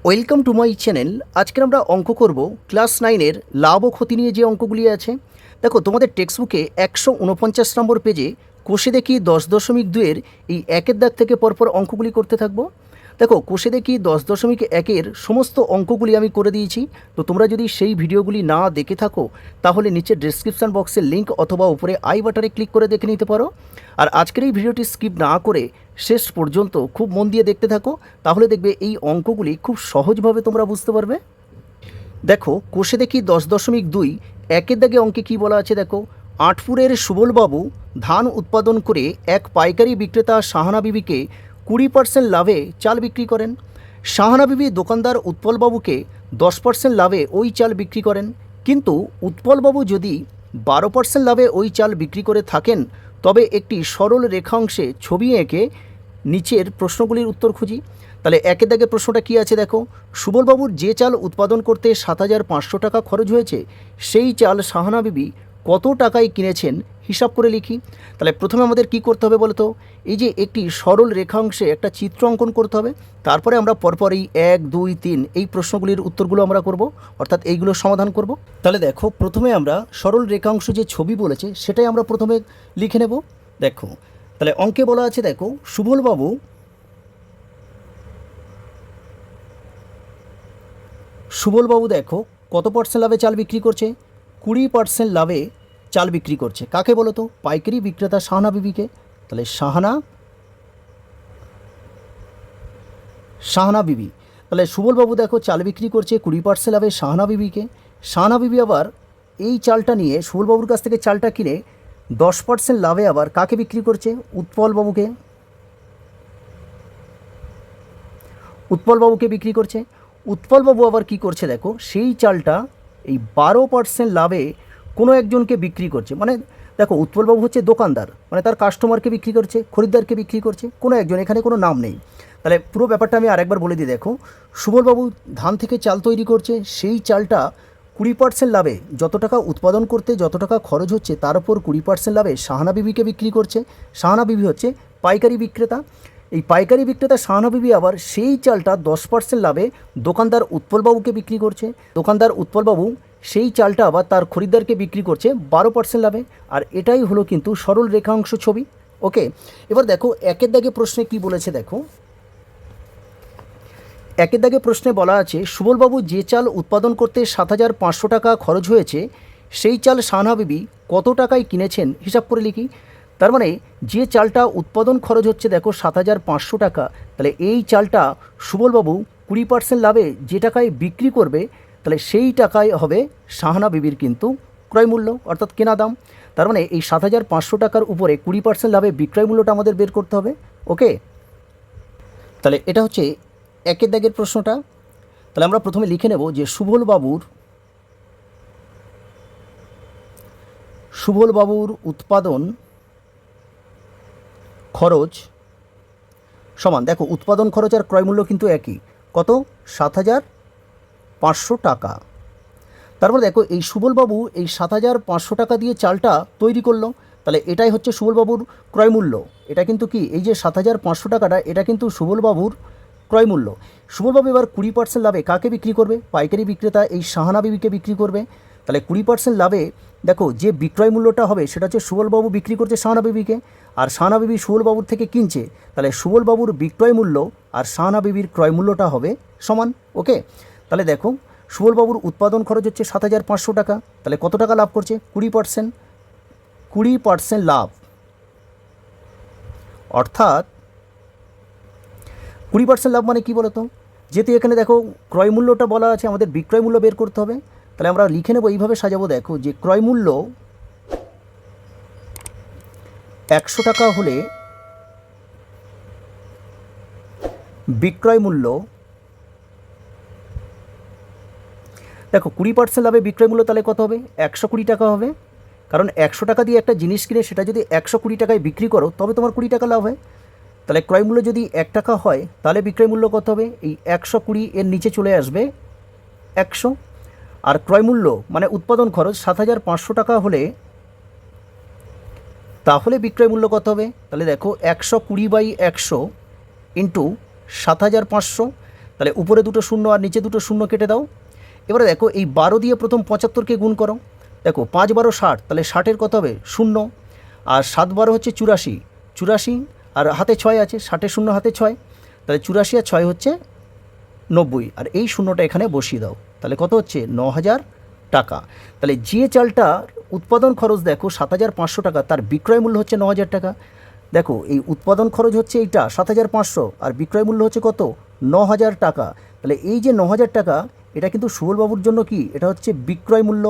Welcome to my channel. আজকে আমরা অঙ্ক করব ক্লাস 9-এর লাভ ও ক্ষতি নিয়ে যে অঙ্কগুলি আছে। দেখো, তোমাদের টেক্সট বুকে 149 নম্বর পেজে কোষে দেখি 10.2-এর এই একের দাগ থেকে পরপর অঙ্কগুলি করতে থাকবো। দেখো, কোষে দেখি 10.1-এর সমস্ত অঙ্কগুলি আমি করে দিয়েছি। তো তোমরা যদি সেই ভিডিওগুলি না দেখে থাকো তাহলে নিচে ডেসক্রিপশান বক্সের লিঙ্ক অথবা উপরে আই বাটনে ক্লিক করে দেখে নিতে পারো। আর আজকের এই ভিডিওটি স্কিপ না করে শেষ পর্যন্ত খুব মন দিয়ে দেখতে থাকো, তাহলে দেখবে এই অঙ্কগুলি খুব সহজভাবে তোমরা বুঝতে পারবে। দেখো, কোষে দেখি 10.2 একের দাগে অঙ্কে কী বলা আছে দেখো। আটপুরের সুবলবাবু ধান উৎপাদন করে এক পাইকারি বিক্রেতা শাহানা বিবিকে 20% লাভে চাল বিক্রি করেন। শাহানা বিবি দোকানদার উৎপলবাবুকে 10% লাভে ওই চাল বিক্রি করেন, কিন্তু উৎপলবাবু যদি 12% লাভে ওই চাল বিক্রি করে থাকেন তবে একটি সরল রেখাংশে ছবি এঁকে নিচের প্রশ্নগুলির উত্তর খুঁজি। তাহলে একের দাগে প্রশ্নটা কী আছে দেখো। সুবলবাবুর যে চাল উৎপাদন করতে 7,500 টাকা খরচ হয়েছে সেই চাল শাহানা বিবি কত টাকায় কিনেছেন হিসাব করে লিখি। তাহলে প্রথমে আমাদের কি করতে হবে বলতো, এই যে একটি সরল রেখাংশে একটা চিত্র অঙ্কন করতে হবে, তারপরে আমরা পরপর এই 1, 2, 3 এই প্রশ্নগুলির উত্তরগুলো আমরা করব, অর্থাৎ এইগুলোর সমাধান করব। তাহলে দেখো, প্রথমে আমরা সরল রেখাংশ যে ছবি বলেছে সেটাই আমরা প্রথমে লিখে নেব। দেখো, তাহলে অঙ্কে বলা আছে দেখো, সুবলবাবু দেখো কত পার্সেন্ট লাভে চাল বিক্রি করছে, 20% লাভে চাল বিক্রি করছে। কাকে বলো তো? পাইকারি বিক্রেতা শাহানা বিবিকে। তাহলে শাহানা বিবি। তাহলে সুবলবাবু দেখো চাল বিক্রি করছে 20% লাভে শাহানা বিবিকে। শাহানা বিবি আবার এই চালটা নিয়ে সুবলবাবুর কাছ থেকে চালটা কিনে 10% লাভে আবার কাকে বিক্রি করছে? উৎপলবাবুকে বিক্রি করছে। উৎপলবাবু আবার কি করছে দেখো, সেই চালটা এই 12% লাভে কোনো একজনকে বিক্রি করছে। মানে দেখো, উৎপলবাবু হচ্ছে দোকানদার, মানে তার কাস্টমারকে বিক্রি করছে, খরিদ্দারকে বিক্রি করছে, কোনো একজন, এখানে কোনো নাম নেই। তাহলে পুরো ব্যাপারটা আমি আরেকবার বলে দিই। দেখো, সুবলবাবু ধান থেকে চাল তৈরি করছে, সেই চালটা 20% লাভে, যত টাকা উৎপাদন করতে যত টাকা খরচ হচ্ছে তার উপর 20% লাভে শাহানা বিবিকে বিক্রি করছে। শাহানা বিবি হচ্ছে পাইকারি বিক্রেতা। এই পাইকারি বিক্রেতা শাহানা বিবি আবার সেই চালটা 10% লাভে দোকানদার উৎপলবাবুকে বিক্রি করছে। দোকানদার উৎপলবাবু সেই চালটা আবার তার খরিদ্দারকে বিক্রি করছে 12% লাভে। আর এটাই হলো কিন্তু সরল রেখাংশ ছবি। ওকে, এবার দেখো একের দাগে প্রশ্নে কি বলেছে দেখো। একের দাগে প্রশ্নে বলা আছে, সুবলবাবু যে চাল উৎপাদন করতে 7,500 টাকা খরচ হয়েছে সেই চাল শাহানা বিবি কত টাকায় কিনেছেন হিসাব করে লিখি। তার মানে যে চালটা উৎপাদন খরচ হচ্ছে দেখো 7,500 টাকা, তাহলে এই চালটা সুবলবাবু 20% লাভে যে টাকায় বিক্রি করবে, তাহলে সেই টাকায় হবে শাহানা বিবির কিন্তু ক্রয় মূল্য, অর্থাৎ কেনা দাম। তার মানে এই 7,500 টাকার উপরে 20% লাভে বিক্রয় মূল্যটা আমাদের বের করতে হবে। ওকে, তাহলে এটা হচ্ছে একের দাগের প্রশ্নটা। তাহলে আমরা প্রথমে লিখে নেব যে সুবলবাবুর উৎপাদন খরচ সমান, দেখো উৎপাদন খরচ আর ক্রয় মূল্য কিন্তু একই, কত? 7,500 টাকা। তারপর দেখো, এই সুবলবাবু এই 7,500 টাকা দিয়ে চালটা তৈরি করলো, তাহলে এটাই হচ্ছে সুবলবাবুর ক্রয় মূল্য। এটা কিন্তু কি, এই যে 7,500 টাকাটা এটা কিন্তু সুবলবাবুর ক্রয় মূল্য। সুবলবাবু এবার 20% লাভে কাকে বিক্রি করবে? পাইকারি বিক্রেতা এই শাহানা বিবিকে বিক্রি করবে। তাহলে 20% লাভে দেখো যে বিক্রয় মূল্যটা হবে সেটা হচ্ছে সুবলবাবু বিক্রি করছে শাহানা বিবিকে, আর শাহানা বিবি সুবলবাবুর থেকে কিনছে। তাহলে সুবলবাবুর বিক্রয় মূল্য আর শাহানা বিবির ক্রয় মূল্যটা হবে সমান। ওকে, তাহলে দেখো সুবলবাবুর উৎপাদন খরচ হচ্ছে 7,500 টাকা, তাহলে কত টাকা লাভ করছে? 20% লাভ, অর্থাৎ 20% লাভ মানে কি বলতো, যেহেতু এখানে দেখো ক্রয় মূল্যটা বলা আছে, আমাদের বিক্রয় মূল্য বের করতে হবে। তাহলে আমরা লিখে নেব, এইভাবে সাজাবো। দেখো, যে ক্রয় মূল্য 100 টাকা হলে বিক্রয় মূল্য, দেখো 20% লাভে বিক্রয় মূল্য তাহলে কত হবে? 120 টাকা হবে। কারণ 100 টাকা দিয়ে একটা জিনিস কিনে সেটা যদি 120 টাকায় বিক্রি করো তবে তোমার 20 টাকা লাভ হয়। তাহলে ক্রয় মূল্য যদি 1 টাকা হয় তাহলে বিক্রয় মূল্য কত হবে? এই 120 এর নিচে চলে আসবে 100। আর ক্রয় মূল্য মানে উৎপাদন খরচ 7,500 টাকা হলে তাহলে বিক্রয় মূল্য কত হবে? তাহলে দেখো 120/100 ইন্টু 7,500, তাহলে উপরে দুটো শূন্য আর নিচে দুটো শূন্য কেটে দাও। এবারে দেখো এই 12 দিয়ে প্রথম 75কে গুণ করো। দেখো 5 12 60, তাহলে 60-এর কত হবে 0, আর 7 12 হচ্ছে 84, 84 আর হাতে 6 আছে, 60-এর শূন্য হাতে 6, তাহলে 84 আর 6 হচ্ছে 90, আর এই শূন্যটা এখানে বসিয়ে দাও। তাহলে কত হচ্ছে 9000 টাকা। তাহলে যে চালটার উৎপাদন খরচ দেখো 7500 টাকা, তার বিক্রয় মূল্য হচ্ছে 9000 টাকা। দেখো এই উৎপাদন খরচ হচ্ছে এইটা 7500, আর বিক্রয় মূল্য হচ্ছে কত 9000 টাকা। তাহলে এই যে 9000 টাকা, এটা কিন্তু সুবলবাবুর জন্য কি, এটা হচ্ছে বিক্রয় মূল্য,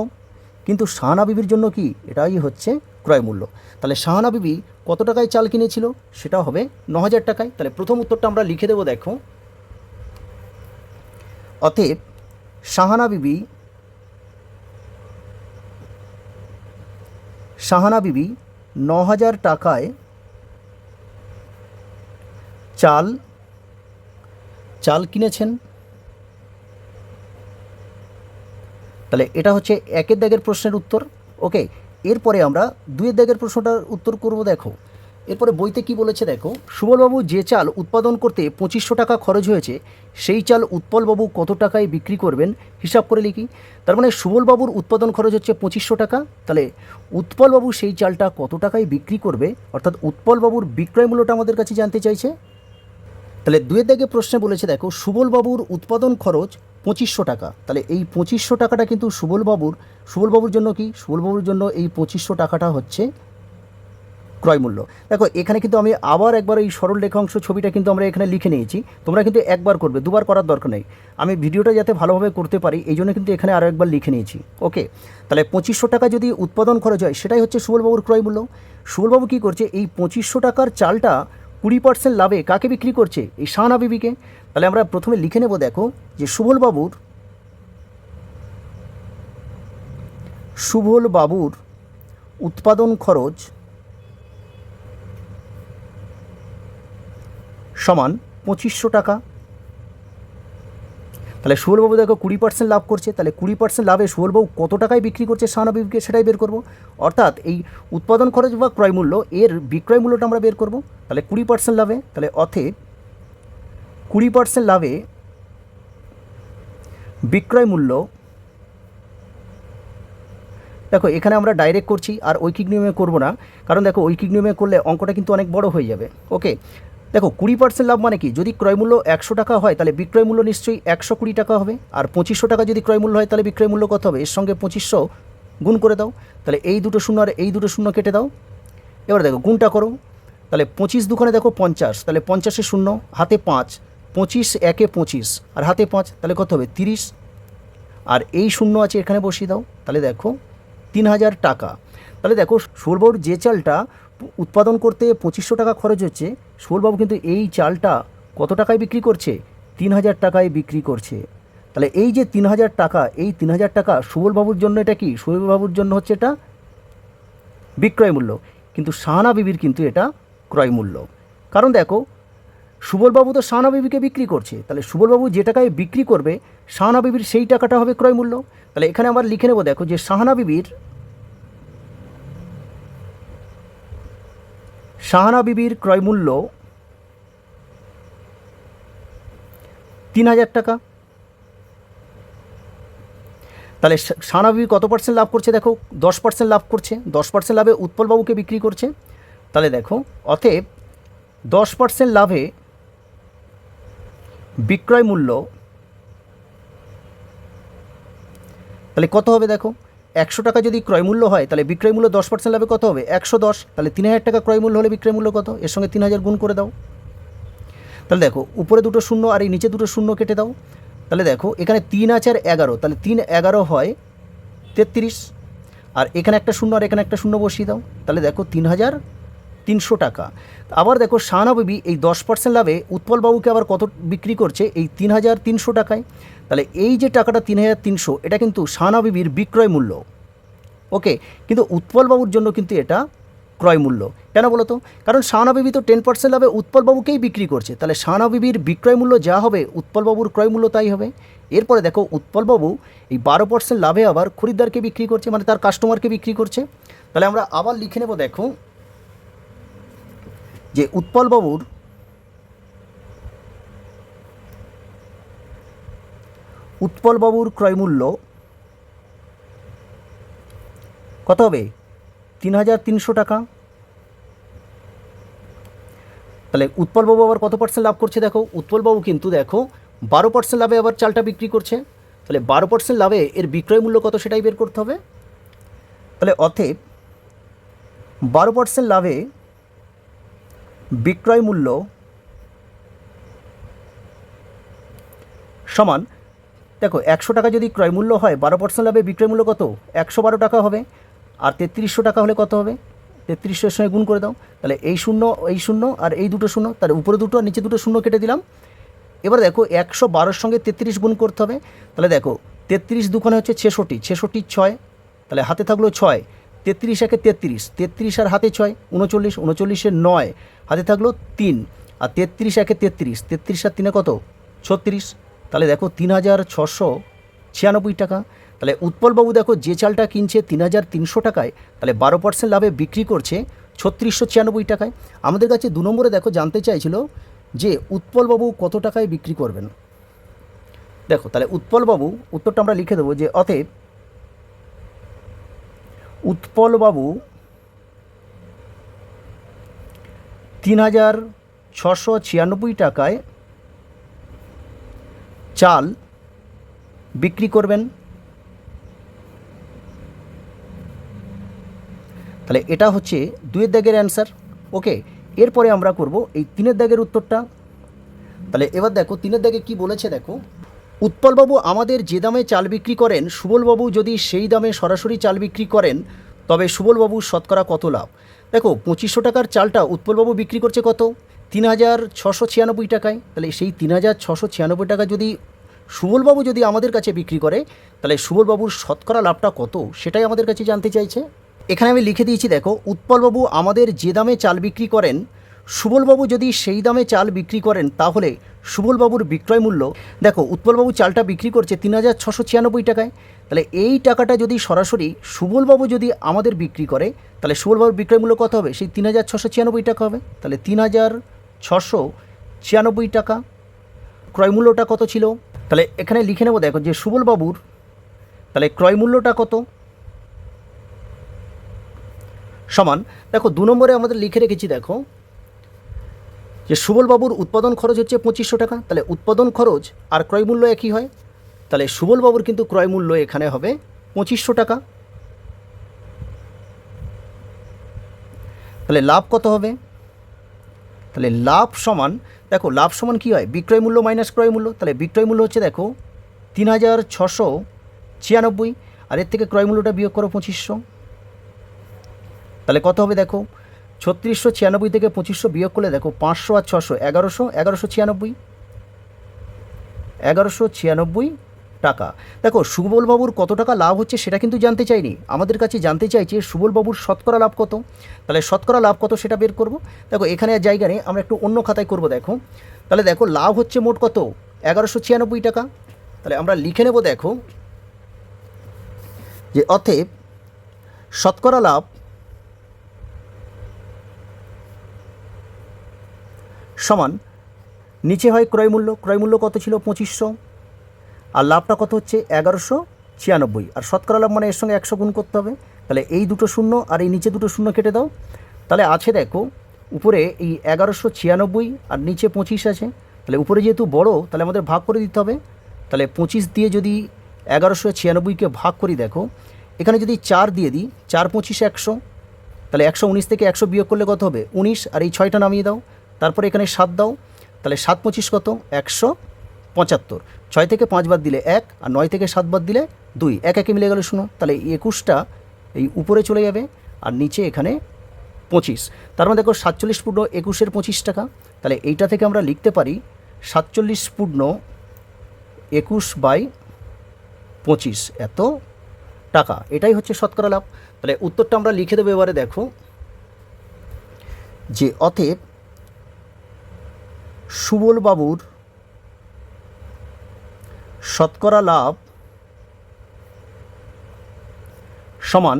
কিন্তু শাহানা বিবির জন্য কি, এটাই হচ্ছে ক্রয় মূল্য। তাহলে শাহানা বিবি কত টাকায় চাল কিনেছিল, সেটা হবে 9000 টাকায়। তাহলে প্রথম উত্তরটা আমরা লিখে দেবো। দেখো অতএব শাহানা বিবি 9000 টাকায় চাল কিনেছেন। তাহলে এটা হচ্ছে 1-এর দাগের প্রশ্নের উত্তর। ওকে, এরপরে আমরা 2-এর দাগের প্রশ্নটার উত্তর করব। দেখো এরপরে বইতে কি বলেছে, দেখো সুবলবাবু যে চাল উৎপাদন করতে 2500 টাকা খরচ হয়েছে, সেই চাল উৎপলবাবু কত টাকায় বিক্রি করবেন, হিসাব করে লিখি। তার মানে সুবলবাবুর উৎপাদন খরচ হচ্ছে 2500 টাকা, তাহলে উৎপলবাবু সেই চালটা কত টাকায় বিক্রি করবে, অর্থাৎ উৎপলবাবুর বিক্রয় মূল্যটা আমাদের কাছে জানতে চাইছে। তাহলে 2-এর দাগে প্রশ্নে বলেছে, দেখো সুবলবাবুর উৎপাদন খরচ 2500 টাকা, তাহলে এই 2500 টাকাটা কিন্তু সুবলবাবুর জন্য কি, সুবলবাবুর জন্য এই 2500 টাকাটা হচ্ছে ক্রয় মূল্য। দেখো এখানে কিন্তু আমি আবার একবার এই সরল রেখাংশ ছবিটা কিন্তু আমরা এখানে লিখে নিয়েছি, তোমরা কিন্তু একবার করবে, দুবার করার দরকার নেই। আমি ভিডিওটা যাতে ভালোভাবে করতে পারি এই জন্য কিন্তু এখানে আরও একবার লিখে নিয়েছি। ওকে, তাহলে 2500 টাকা যদি উৎপাদন খরচ হয়, সেটাই হচ্ছে সুবলবাবুর ক্রয় মূল্য। সুবলবাবু কী করছে, এই 2500 টাকার চালটা 20% লাভে কাকে বিক্রি করছে, এই শাহানা বিবিকে। তাহলে আমরা প্রথমে লিখে নেব, দেখো যে সুবলবাবুর উৎপাদন খরচ সমান 2500 টাকা। তাহলে সুবলবাবু দেখো 20% লাভ করছে, তাহলে 20% লাভে সুবলবাবু কত টাকায় বিক্রি করছে শাহানা বিবিকে, সেটাই বের করব। অর্থাৎ এই উৎপাদন খরচ বা ক্রয় মূল্য, এর বিক্রয় মূল্যটা আমরা বের করব। তাহলে 20% লাভে, তাহলে অতএব 20% লাভে বিক্রয় মূল্য, দেখো এখানে আমরা ডাইরেক্ট করছি আর ঐকিক নিয়মে করব না, কারণ দেখো ঐকিক নিয়মে করলে অঙ্কটা কিন্তু অনেক বড় হয়ে যাবে। ওকে, দেখো 20% লাভ মানে কি, যদি ক্রয় মূল্য 100 টাকা হয় তাহলে বিক্রয় মূল্য নিশ্চয়ই 120 টাকা হবে, আর 2500 টাকা যদি ক্রয় মূল্য হয় তাহলে বিক্রয় মূল্য কত হবে, এর সঙ্গে 2500 গুণ করে দাও। তাহলে এই দুটো শূন্য আর এই দুটো শূন্য কেটে দাও। এবার দেখো গুণটা করো, তাহলে 25 দুখানে দেখো 50, তাহলে 50-এ শূন্য হাতে 5, 25 একে 25 আর হাতে 5, তাহলে কত হবে 30, আর এই শূন্য আছে এখানে বসিয়ে দাও। তাহলে দেখো 3000 টাকা। তাহলে দেখো সুবলবাবুর যে চালটা উৎপাদন করতে 2500 টাকা খরচ হচ্ছে, সুবলবাবু কিন্তু এই চালটা কত টাকায় বিক্রি করছে, 3000 টাকায় বিক্রি করছে। তাহলে এই যে 3000 টাকা, এই 3000 টাকা সুবলবাবুর জন্য এটা কি, সুবলবাবুর জন্য হচ্ছে এটা বিক্রয় মূল্য, কিন্তু শাহানা বিবির কিন্তু এটা ক্রয় মূল্য। কারণ দেখো সুবলবাবু তো শাহানা বিবিকে বিক্রি করছে, তাহলে সুবলবাবু যে টাকায় বিক্রি করবে শাহানা বিবির সেই টাকাটা হবে ক্রয় মূল্য। তাহলে এখানে আমরা লিখে নেব, দেখো যে শাহানা বিবির ক্রয় মূল্য 3000 টাকা। তাহলে শাহানা বিবি কত পার্সেন্ট লাভ করছে, দেখো 10% লাভ করছে, 10% লাভে উৎপলবাবুকে বিক্রি করছে। তাহলে দেখো অতএব 10% লাভে বিক্রয় মূল্য, তাহলে কত হবে, দেখো 100 টাকা যদি ক্রয় মূল্য হয় তাহলে বিক্রয় মূল্য 10% লাভে কত হবে 110, তাহলে 3000 টাকা ক্রয় মূল্য হলে বিক্রয় মূল্য কত, এর সঙ্গে 3000 গুণ করে দাও। তাহলে দেখো উপরে দুটো শূন্য আর এই নিচে দুটো শূন্য কেটে দাও। তাহলে দেখো এখানে 3 আছে আর 11, তাহলে 3 11 হয় 33, আর এখানে একটা শূন্য আর এখানে একটা শূন্য বসিয়ে দাও। তাহলে দেখো 3300 টাকা। আবার দেখো শাহানা বিবি এই 10% লাভে উৎপলবাবুকে আবার কত বিক্রি করছে, এই 3300 টাকায়। তাহলে এই যে টাকাটা 3300, এটা কিন্তু শাহানা বিবির বিক্রয় মূল্য। ওকে, কিন্তু উৎপলবাবুর জন্য কিন্তু এটা ক্রয় মূল্য। কেন বলো তো, কারণ শাহানা বিবি তো 10% লাভে উৎপলবাবুকেই বিক্রি করছে, তাহলে শাহানা বিবির বিক্রয় মূল্য যা হবে উৎপলবাবুর ক্রয় মূল্য তাই হবে। এরপরে দেখো উৎপলবাবু এই 12% লাভে আবার খরিদ্দারকে বিক্রি করছে, মানে তার কাস্টমারকে বিক্রি করছে। তাহলে আমরা আবার লিখে নেব, দেখো যে উৎপলবাবুর উৎপলবাবুর ক্রয়মূল্য কত হবে? 3,300 টাকা। তাহলে উৎপলবাবু আবার কত পার্সেন্ট লাভ করছে দেখো, উৎপলবাবু কিন্তু দেখো 12% লাভে আবার চালটা বিক্রি করছে। তাহলে 12% লাভে এর বিক্রয় মূল্য কত সেটাই বের করতে হবে। তাহলে অতএব 12% লাভে বিক্রয় মূল্য সমান, দেখো 100 টাকা যদি ক্রয় মূল্য হয়, 12% লাভে বিক্রয় মূল্য কত? 112 টাকা হবে। আর 3300 টাকা হলে কত হবে? 3300 সঙ্গে গুণ করে দাও। তাহলে এই শূন্য আর এই দুটো শূন্য, তাহলে উপরে দুটো আর নিচে দুটো শূন্য কেটে দিলাম। এবার দেখো 112 সঙ্গে 33 গুণ করতে হবে। তাহলে দেখো 33 দুখানে হচ্ছে 66, 66 6, তাহলে হাতে থাকলো 6, 33 একে 33, 33 আর হাতে 6 39, 39 9, হাতে থাকলো 3, আর 33 একে 33, 33 আর 3 কত? 36। তাহলে দেখো 3,696 টাকা। তাহলে উৎপলবাবু দেখো যে চালটা কিনছে 3,300 টাকায়, তাহলে 12% লাভে বিক্রি করছে 3,696 টাকায়। আমাদের কাছে 2 নম্বরে দেখো জানতে চাইছিল যে উৎপলবাবু কত টাকায় বিক্রি করবেন। দেখো তাহলে উৎপলবাবু উত্তরটা আমরা লিখে দেবো যে অতএব উৎপলবাবু 3,696 টাকায় চাল বিক্রি করবেন। তাহলে এটা হচ্ছে 2 দাগের অ্যান্সার। ওকে, এরপরে আমরা করব এই 3 দাগের উত্তরটা। তাহলে এবার দেখো 3 দাগে কি বলেছে দেখো, উৎপলবাবু আমাদের যে দামে চাল বিক্রি করেন, সুবলবাবু যদি সেই দামে সরাসরি চাল বিক্রি করেন তবে সুবলবাবুর শতকরা কত লাভ? দেখো 2500 টাকার চালটা উৎপলবাবু বিক্রি করছে কত? 3,696 টাকায়। তাহলে সেই 3,696 টাকা যদি সুবলবাবু যদি আমাদের কাছে বিক্রি করে, তাহলে সুবলবাবুর শতকরা লাভটা কত সেটাই আমাদের কাছে জানতে চাইছে। এখানে আমি লিখে দিয়েছি দেখো, উৎপলবাবু আমাদের যে দামে চাল বিক্রি করেন, সুবলবাবু যদি সেই দামে চাল বিক্রি করেন তাহলে সুবলবাবুর বিক্রয় মূল্য, দেখো উৎপলবাবু চালটা বিক্রি করছে 3,696 টাকায়। তাহলে এই টাকাটা যদি সরাসরি সুবলবাবু যদি আমাদের বিক্রি করে, তাহলে সুবলবাবুর বিক্রয় মূল্য কত হবে? সেই 3,696 টাকা হবে। তাহলে 3,696 টাকা ক্রয় মূল্যটা কত ছিল? তাহলে এখানে লিখে নেব দেখো যে সুবলবাবুর তাহলে ক্রয় মূল্যটা কত সমান, দেখো 2 নম্বরে আমাদের লিখে রেখেছি দেখো যে সুবলবাবুর উৎপাদন খরচ হচ্ছে 2500 টাকা। তাহলে উৎপাদন খরচ আর ক্রয় মূল্য একই হয়। তাহলে সুবলবাবুর কিন্তু ক্রয় মূল্য এখানে হবে 2500 টাকা। তাহলে লাভ কত হবে? তাহলে লাভ সমান, দেখো লাভ সমান কী হয়? বিক্রয় মূল্য মাইনাস ক্রয় মূল্য। তাহলে বিক্রয় মূল্য হচ্ছে দেখো 3,696, আর এর থেকে ক্রয় মূল্যটা বিয়োগ করো 2500। তাহলে কত হবে দেখো, 3,696 থেকে 2500 বিয়োগ করলে দেখো 500 আর 600 1196 টাকা। দেখো সুবলবাবুর কত টাকা লাভ হচ্ছে সেটা কিন্তু জানতে চাইনি, আমাদের কাছে জানতে চাইছে সুবলবাবুর শতকরা লাভ কত। তাহলে শতকরা লাভ কত সেটা বের করব। দেখো এখানে আর জায়গা নেই, আমরা একটু অন্য খাতায় করব। দেখো তাহলে দেখো লাভ হচ্ছে মোট কত? 1196 টাকা। তাহলে আমরা লিখে নেব দেখো যে অতএব শতকরা লাভ সমান, নিচে হয় ক্রয় মূল্য, ক্রয় মূল্য কত ছিল? 2500, আর লাভটা কত হচ্ছে? 1196, আর শতকরা লাভ মানে এর সঙ্গে 100 গুণ করতে হবে। তাহলে এই দুটো শূন্য আর এই নিচে দুটো শূন্য কেটে দাও। তাহলে আছে দেখো উপরে এই 1196 আর নিচে 25 আছে। তাহলে উপরে যেহেতু বড়, তাহলে আমাদের ভাগ করে দিতে হবে। তাহলে 25 দিয়ে যদি 1196কে ভাগ করি, দেখো এখানে যদি 4 দিয়ে দিই, 4 25 100, তাহলে 119 থেকে 100 বিয়োগ করলে কত হবে? 19, আর এই 6টা নামিয়ে দাও। তারপরে এখানে 7 দাও। তাহলে 7 25 কত? 175। 6 থেকে 5 বাদ দিলে 1, আর 9 থেকে 7 বাদ দিলে 2, 1 একে মিলে গেল 0। তাহলে 21টা এই উপরে চলে যাবে, আর নিচে এখানে 25। তার মানে দেখো 47 পূর্ণ 21-এর 25 টাকা। তাহলে এইটা থেকে আমরা লিখতে পারি 47 পূর্ণ 21/25 এত টাকা। এটাই হচ্ছে শতকরা লাভ। তাহলে উত্তরটা আমরা লিখে দেবো এবারে দেখো যে অতএব সুবলবাবুর শতকরা লাভ সমান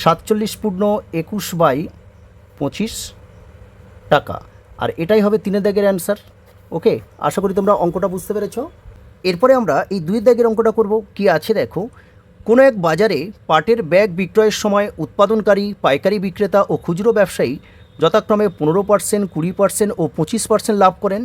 47 পূর্ণ 21/25 টাকা। আর এটাই হবে 3 দাগের অ্যান্সার। ওকে, আশা করি তোমরা অঙ্কটা বুঝতে পেরেছো। এরপরে আমরা এই 2 দাগের অঙ্কটা করব। কি আছে দেখো, কোনো এক বাজারে পাটের ব্যাগ বিক্রয়ের সময় উৎপাদনকারী, পাইকারি বিক্রেতা ও খুচরো ব্যবসায়ী যথাক্রমে 15%, 20% ও 25% লাভ করেন।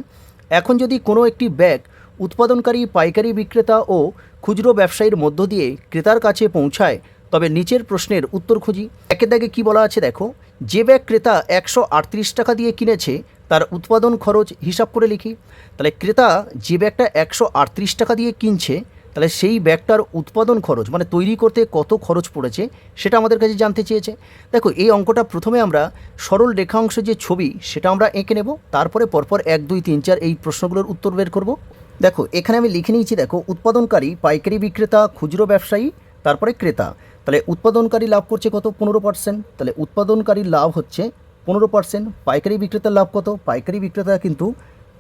এখন যদি কোনো একটি ব্যাগ উৎপাদনকারী, পাইকারি বিক্রেতা ও খুচরো ব্যবসায়ীর মধ্য দিয়ে ক্রেতার কাছে পৌঁছায়, তবে নিচের প্রশ্নের উত্তর খুঁজি। একের দাগে কী বলা আছে দেখো, যে ব্যাগ ক্রেতা 138 টাকা দিয়ে কিনেছে তার উৎপাদন খরচ হিসাব করে লিখি। তাহলে ক্রেতা যে ব্যাগটা 138 টাকা দিয়ে কিনছে, তাহলে সেই ব্যাগটার উৎপাদন খরচ মানে তৈরি করতে কত খরচ পড়েছে সেটা আমাদের কাছে জানতে চেয়েছে। দেখো এই অঙ্কটা প্রথমে আমরা সরল রেখাংশ যে ছবি সেটা আমরা এঁকে নেব, তারপরে পরপর 1, 2, 3, 4 এই প্রশ্নগুলোর উত্তর বের করব। দেখো এখানে আমি লিখে নিয়েছি, দেখো উৎপাদনকারী, পাইকারি বিক্রেতা, খুচরো ব্যবসায়ী, তারপরে ক্রেতা। তাহলে উৎপাদনকারী লাভ করছে কত? 15%। তাহলে উৎপাদনকারীর লাভ হচ্ছে 15%। পাইকারি বিক্রেতার লাভ কত? পাইকারি বিক্রেতা কিন্তু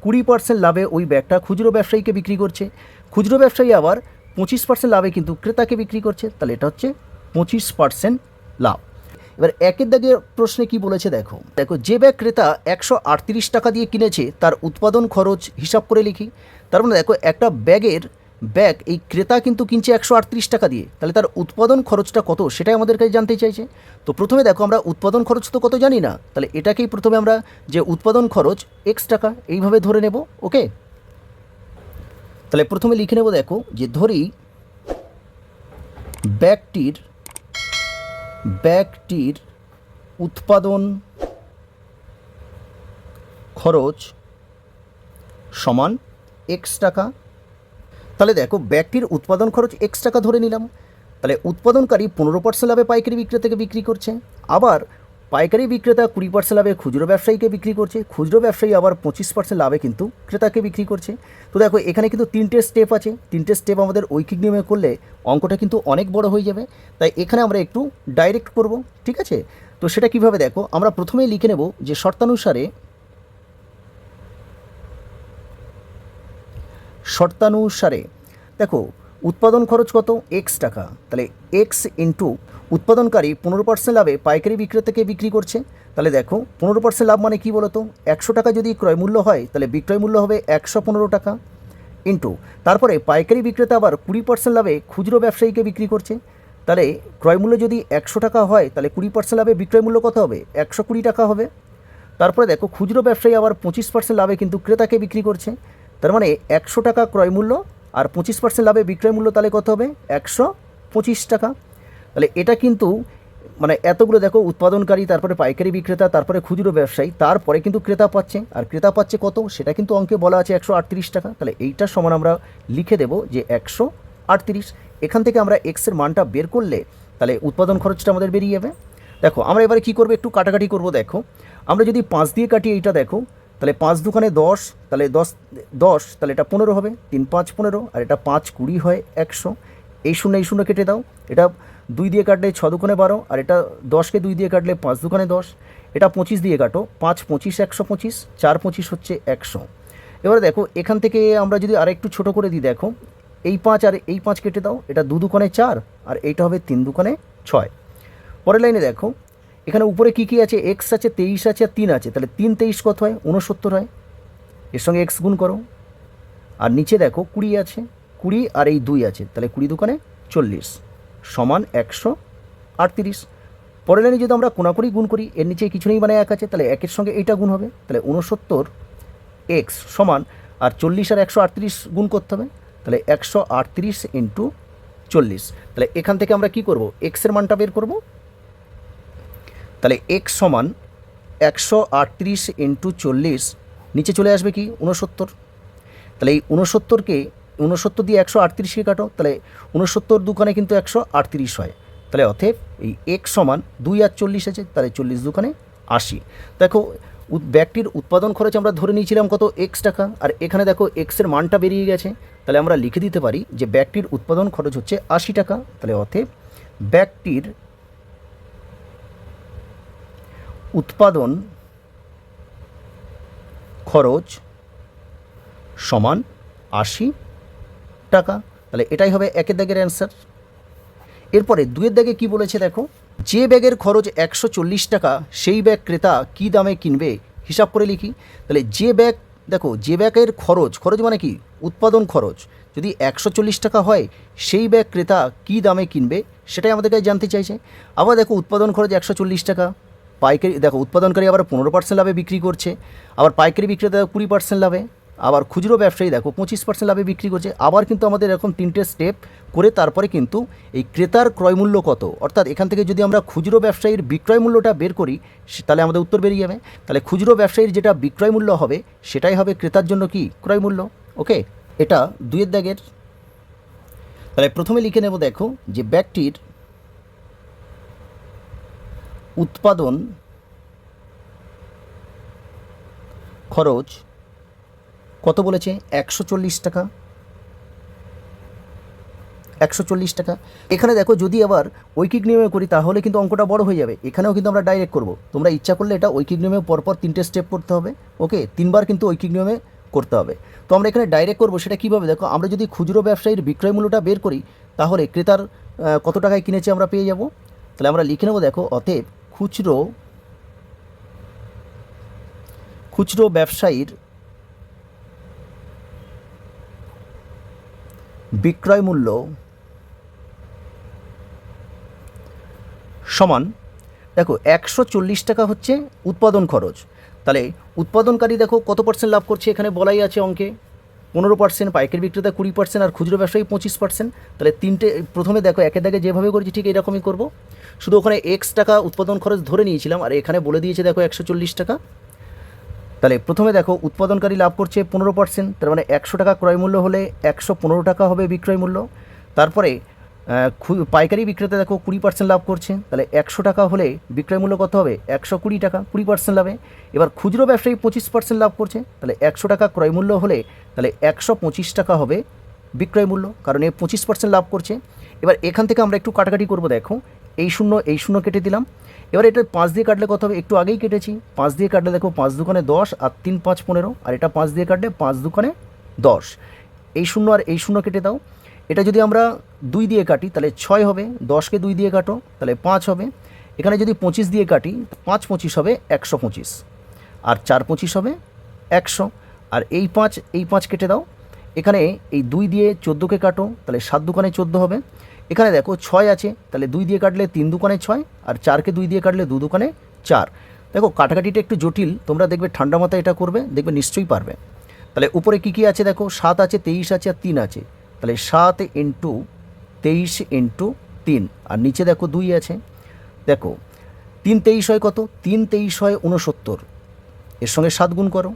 20% লাভে ওই ব্যাগটা খুচরো ব্যবসায়ীকে বিক্রি করছে। খুচরো ব্যবসায়ী আবার 25% লাভে কিন্তু ক্রেতাকে বিক্রি করছে। তাহলে এটা হচ্ছে 25% লাভ। এবার একের দাগের প্রশ্নে কি বলেছে দেখো, যে ব্যাগ ক্রেতা 138 টাকা দিয়ে কিনেছে তার উৎপাদন খরচ হিসাব করে লিখি। তার মানে দেখো একটা ব্যাগ এই ক্রেতা কিন্তু কিনছে 138 টাকা দিয়ে, তাহলে তার উৎপাদন খরচটা কত সেটাই আমাদের কাছে জানতে চাইছে। তো প্রথমে দেখো আমরা উৎপাদন খরচ তো কত জানি না, তাহলে এটাকেই প্রথমে আমরা যে উৎপাদন খরচ x টাকা এইভাবে ধরে নেব। ওকে, তাহলে প্রথমে লিখে নেব, দেখো যে ধরি ব্যাগটির উৎপাদন খরচ সমান x টাকা। তাহলে দেখো ব্যাগটির উৎপাদন খরচ x টাকা ধরে নিলাম। তাহলে উৎপাদনকারী 15% লাভে পাইকারি বিক্রেতাকে বিক্রি করছে, আবার পাইকারি বিক্রেতা 20% লাভে খুচরো ব্যবসায়ীকে বিক্রি করছে, খুচরো ব্যবসায়ী আবার 25% লাভে কিন্তু ক্রেতাকে বিক্রি করছে। তো দেখো এখানে কিন্তু 3টে স্টেপ আছে, 3টে স্টেপ আমাদের ঐকিক নিয়মে করলে অঙ্কটা কিন্তু অনেক বড় হয়ে যাবে। তাই এখানে আমরা একটু ডাইরেক্ট করব, ঠিক আছে? তো সেটা কিভাবে দেখো, আমরা প্রথমেই লিখে নেব যে শর্তানুসারে দেখো উৎপাদন খরচ কত? x টাকা। তাহলে x ইন্টু উৎপাদনকারী 15% লাভে পাইকারি বিক্রেতাকে বিক্রি করছে। তাহলে দেখো 15% লাভ মানে কি বলতো, 100 টাকা যদি ক্রয় মূল্য হয় তাহলে বিক্রয় মূল্য হবে 115 টাকা, ইন্টু তারপরে পাইকারি বিক্রেতা আবার 20% লাভে খুচরো ব্যবসায়ীকে বিক্রি করছে। তাহলে ক্রয় মূল্য যদি 100 টাকা হয় তাহলে 20% লাভে বিক্রয় মূল্য কত হবে? 120 টাকা হবে। তারপরে দেখো খুচরো ব্যবসায়ী আবার 25% লাভে কিন্তু ক্রেতাকে বিক্রি করছে। তার মানে 100 টাকা ক্রয় মূল্য আর 25% লাভে বিক্রয় মূল্য, তাহলে কত হবে? 125 টাকা। তাহলে এটা কিন্তু মানে এতগুলো দেখো উৎপাদনকারী, তারপরে পাইকারি বিক্রেতা, তারপরে খুচরো ব্যবসায়ী, তারপরে কিন্তু ক্রেতা পাচ্ছে, আর ক্রেতা পাচ্ছে কত সেটা কিন্তু অঙ্কে বলা আছে 138 টাকা। তাহলে এইটার সমান আমরা লিখে দেব যে 138। এখান থেকে আমরা এক্সের মানটা বের করলে তাহলে উৎপাদন খরচটা আমাদের বেরিয়ে যাবে। দেখো আমরা এবারে কী করবো, একটু কাটাকাটি করব। দেখো আমরা যদি 5 দিয়ে কাটি এইটা, দেখো তাহলে 5 দুখানে 10, তাহলে 10 তাহলে এটা 15 হবে, 3 5 15, আর এটা 5 20 হয় 100। এই শূন্য এই শূন্য কেটে দাও, এটা 2 দিয়ে কাটলে 6 দুখানে 12, আর এটা 10কে 2 দিয়ে কাটলে 5 দুখানে 10, এটা 25 দিয়ে কাটো, 5 25 125, 4 25 হচ্ছে 100। এবারে দেখো এখান থেকে আমরা যদি আরেকটু ছোট করে দিই, দেখো এই 5 আর এই 5 কেটে দাও, এটা 2 দুখানে 4, আর এইটা হবে 3 দুখানে 6। পরের লাইনে দেখো এখানে উপরে কী কী আছে, x আছে, 23 আছে, আর 3 আছে, তাহলে 3 23 কত হয়? 69 হয়। এর সঙ্গে x গুণ করো, আর নিচে দেখো 20 আছে, 20 আর এই 2 আছে, তাহলে 20 দুখানে 40 সমান 138। পরের লাইনে যদি আমরা কোনাকুনি গুণ করি, এর নিচে কিছু নেই মানে 1 আছে, তাহলে 1-এর সঙ্গে এইটা গুণ হবে, তাহলে 69 x সমান, আর 40 আর 138 গুণ করতে হবে, তাহলে 138 ইন্টু 40। তাহলে এখান থেকে আমরা কি করব, এক্সের মানটা বের করব। তাহলে x সমান 138 ইন্টু 40, নিচে চলে আসবে কি 69। তাহলে এই 69 দিয়ে 138কে কাটো, তাহলে 69 দুখানে কিন্তু 138 হয়। তাহলে অতএব এই x সমান 2 আর 40 আছে, তাহলে 40 দুখানে 80। দেখো ব্যাগটির উৎপাদন খরচ আমরা ধরে নিয়েছিলাম কত, x টাকা, আর এখানে দেখো এক্সের মানটা বেরিয়ে গেছে। তাহলে আমরা লিখে দিতে পারি যে ব্যাগটির উৎপাদন খরচ হচ্ছে 80 টাকা। তাহলে অতএব ব্যাগটির উৎপাদন খরচ সমান 80 টাকা। তাহলে এটাই হবে একের দাগের অ্যান্সার। এরপরে 2-এর দাগে কি বলেছে দেখো, যে ব্যাগের খরচ 140 টাকা সেই ব্যাগ ক্রেতা কী দামে কিনবে হিসাব করে লিখি। তাহলে যে ব্যাগ দেখো যে ব্যাগের খরচ মানে কি উৎপাদন খরচ যদি 140 টাকা হয় সেই ব্যাগ ক্রেতা কী দামে কিনবে সেটাই আমাদের কাছে জানতে চাইছে। আবার দেখো উৎপাদন খরচ 140 টাকা, পাইকারি দেখো উৎপাদনকারী আবার 15% লাভে বিক্রি করছে, আবার পাইকারি বিক্রেতা 20% লাভে, আবার খুচরো ব্যবসায়ী দেখো 25% লাভে বিক্রি করছে। আবার কিন্তু আমাদের এরকম 3টে স্টেপ করে তারপরে কিন্তু এই ক্রেতার ক্রয় মূল্য কত, অর্থাৎ এখান থেকে যদি আমরা খুচরো ব্যবসায়ীর বিক্রয় মূল্যটা বের করি তাহলে আমাদের উত্তর বেরিয়ে যাবে। তাহলে খুচরো ব্যবসায়ীর যেটা বিক্রয় মূল্য হবে সেটাই হবে ক্রেতার জন্য কি ক্রয় মূল্য। ওকে, এটা 2-এর দাগের। তাহলে প্রথমে লিখে নেব দেখো যে ব্যাগটির উৎপাদন খরচ কত বলেছে 140 টাকা। 140 টাকা। এখানে দেখো যদি আবার ঐকিক নিয়মে করি তাহলে কিন্তু অঙ্কটা বড় হয়ে যাবে, এখানেও কিন্তু আমরা ডাইরেক্ট করব। তোমরা ইচ্ছা করলে এটা ঐকিক নিয়মে পরপর 3টে স্টেপ করতে হবে। ওকে, 3বার কিন্তু ঐকিক নিয়মে করতে হবে। তো আমরা এখানে ডাইরেক্ট করব, সেটা কীভাবে দেখো, আমরা যদি খুচরো ব্যবসায়ীর বিক্রয় মূল্যটা বের করি তাহলে ক্রেতার কত টাকায় কিনেছে আমরা পেয়ে যাব। তাহলে আমরা লিখে নেব দেখো অতএব খুচরো ব্যবসায়ীর বিক্রয় মূল্য সমান দেখো 140 টাকা হচ্ছে উৎপাদন খরচ। তাহলে উৎপাদনকারী দেখো কত পার্সেন্ট লাভ করছে, এখানে বলাই আছে অঙ্কে 15%, পাইকারি বিক্রেতা 20% আর খুচরো ব্যবসায়ী 25%। তাহলে 3টে প্রথমে দেখো একের দাগে যেভাবে করেছি ঠিক এরকমই করব, শুধু ওখানে টাকা উৎপাদন খরচ ধরে নিয়েছিলাম আর এখানে বলে দিয়েছে দেখো 140 টাকা। তাহলে প্রথমে দেখো উৎপাদনকারী লাভ করছে 15%, তার মানে 100 টাকা ক্রয় মূল্য হলে 115 টাকা হবে বিক্রয় মূল্য। তারপরে পাইকারি বিক্রেতা দেখো 20% লাভ করছে, তাহলে 100 টাকা হলে বিক্রয় মূল্য কত হবে 120 টাকা, 20% লাভে। এবার খুচরো ব্যবসায়ী 25% লাভ করছে, তাহলে 100 টাকা ক্রয় মূল্য হলে তাহলে 125 টাকা হবে বিক্রয় মূল্য, কারণ এ 25% লাভ করছে। এবার এখান থেকে আমরা একটু কাটাকাটি করব, দেখো এই শূন্য কেটে দিলাম। এবার এটা 5 দিয়ে কাটলে কত হবে, একটু আগেই কেটেছি, 5 দিয়ে কাটলে দেখো 5 দুগুণে 10 আর 3 5 15, আর এটা 5 দিয়ে কাটলে 5 দুগুণে 10। এই শূন্য আর এই শূন্য কেটে দাও। এটা যদি আমরা 2 দিয়ে কাটি তাহলে 6 হবে, 10কে 2 দিয়ে কাটো তাহলে 5 হবে। এখানে যদি 25 দিয়ে কাটি 5 25 হবে 125, আর 4 25 হবে 100, আর এই 5 কেটে দাও। এখানে এই 2 দিয়ে 14কে কাটো তাহলে 7 দুগুণে 14 হবে। এখানে দেখো 6 আছে, তাহলে 2 দিয়ে কাটলে 3 দুগুণে 6, আর 4কে 2 দিয়ে কাটলে 2 দুগুণে 4। দেখো কাটাকাটিটা একটু জটিল, তোমরা দেখবে ঠান্ডা মাথায় এটা করবে, দেখবে নিশ্চয়ই পারবে। তাহলে উপরে কী আছে দেখো 7 আছে, 23 আছে আর 3 আছে, তাহলে 7 × 23 × 3, আর নিচে দেখো 2 আছে। দেখো 3 23 হয় কত, 3 23 হয় 69, এর সঙ্গে 7 গুণ করো,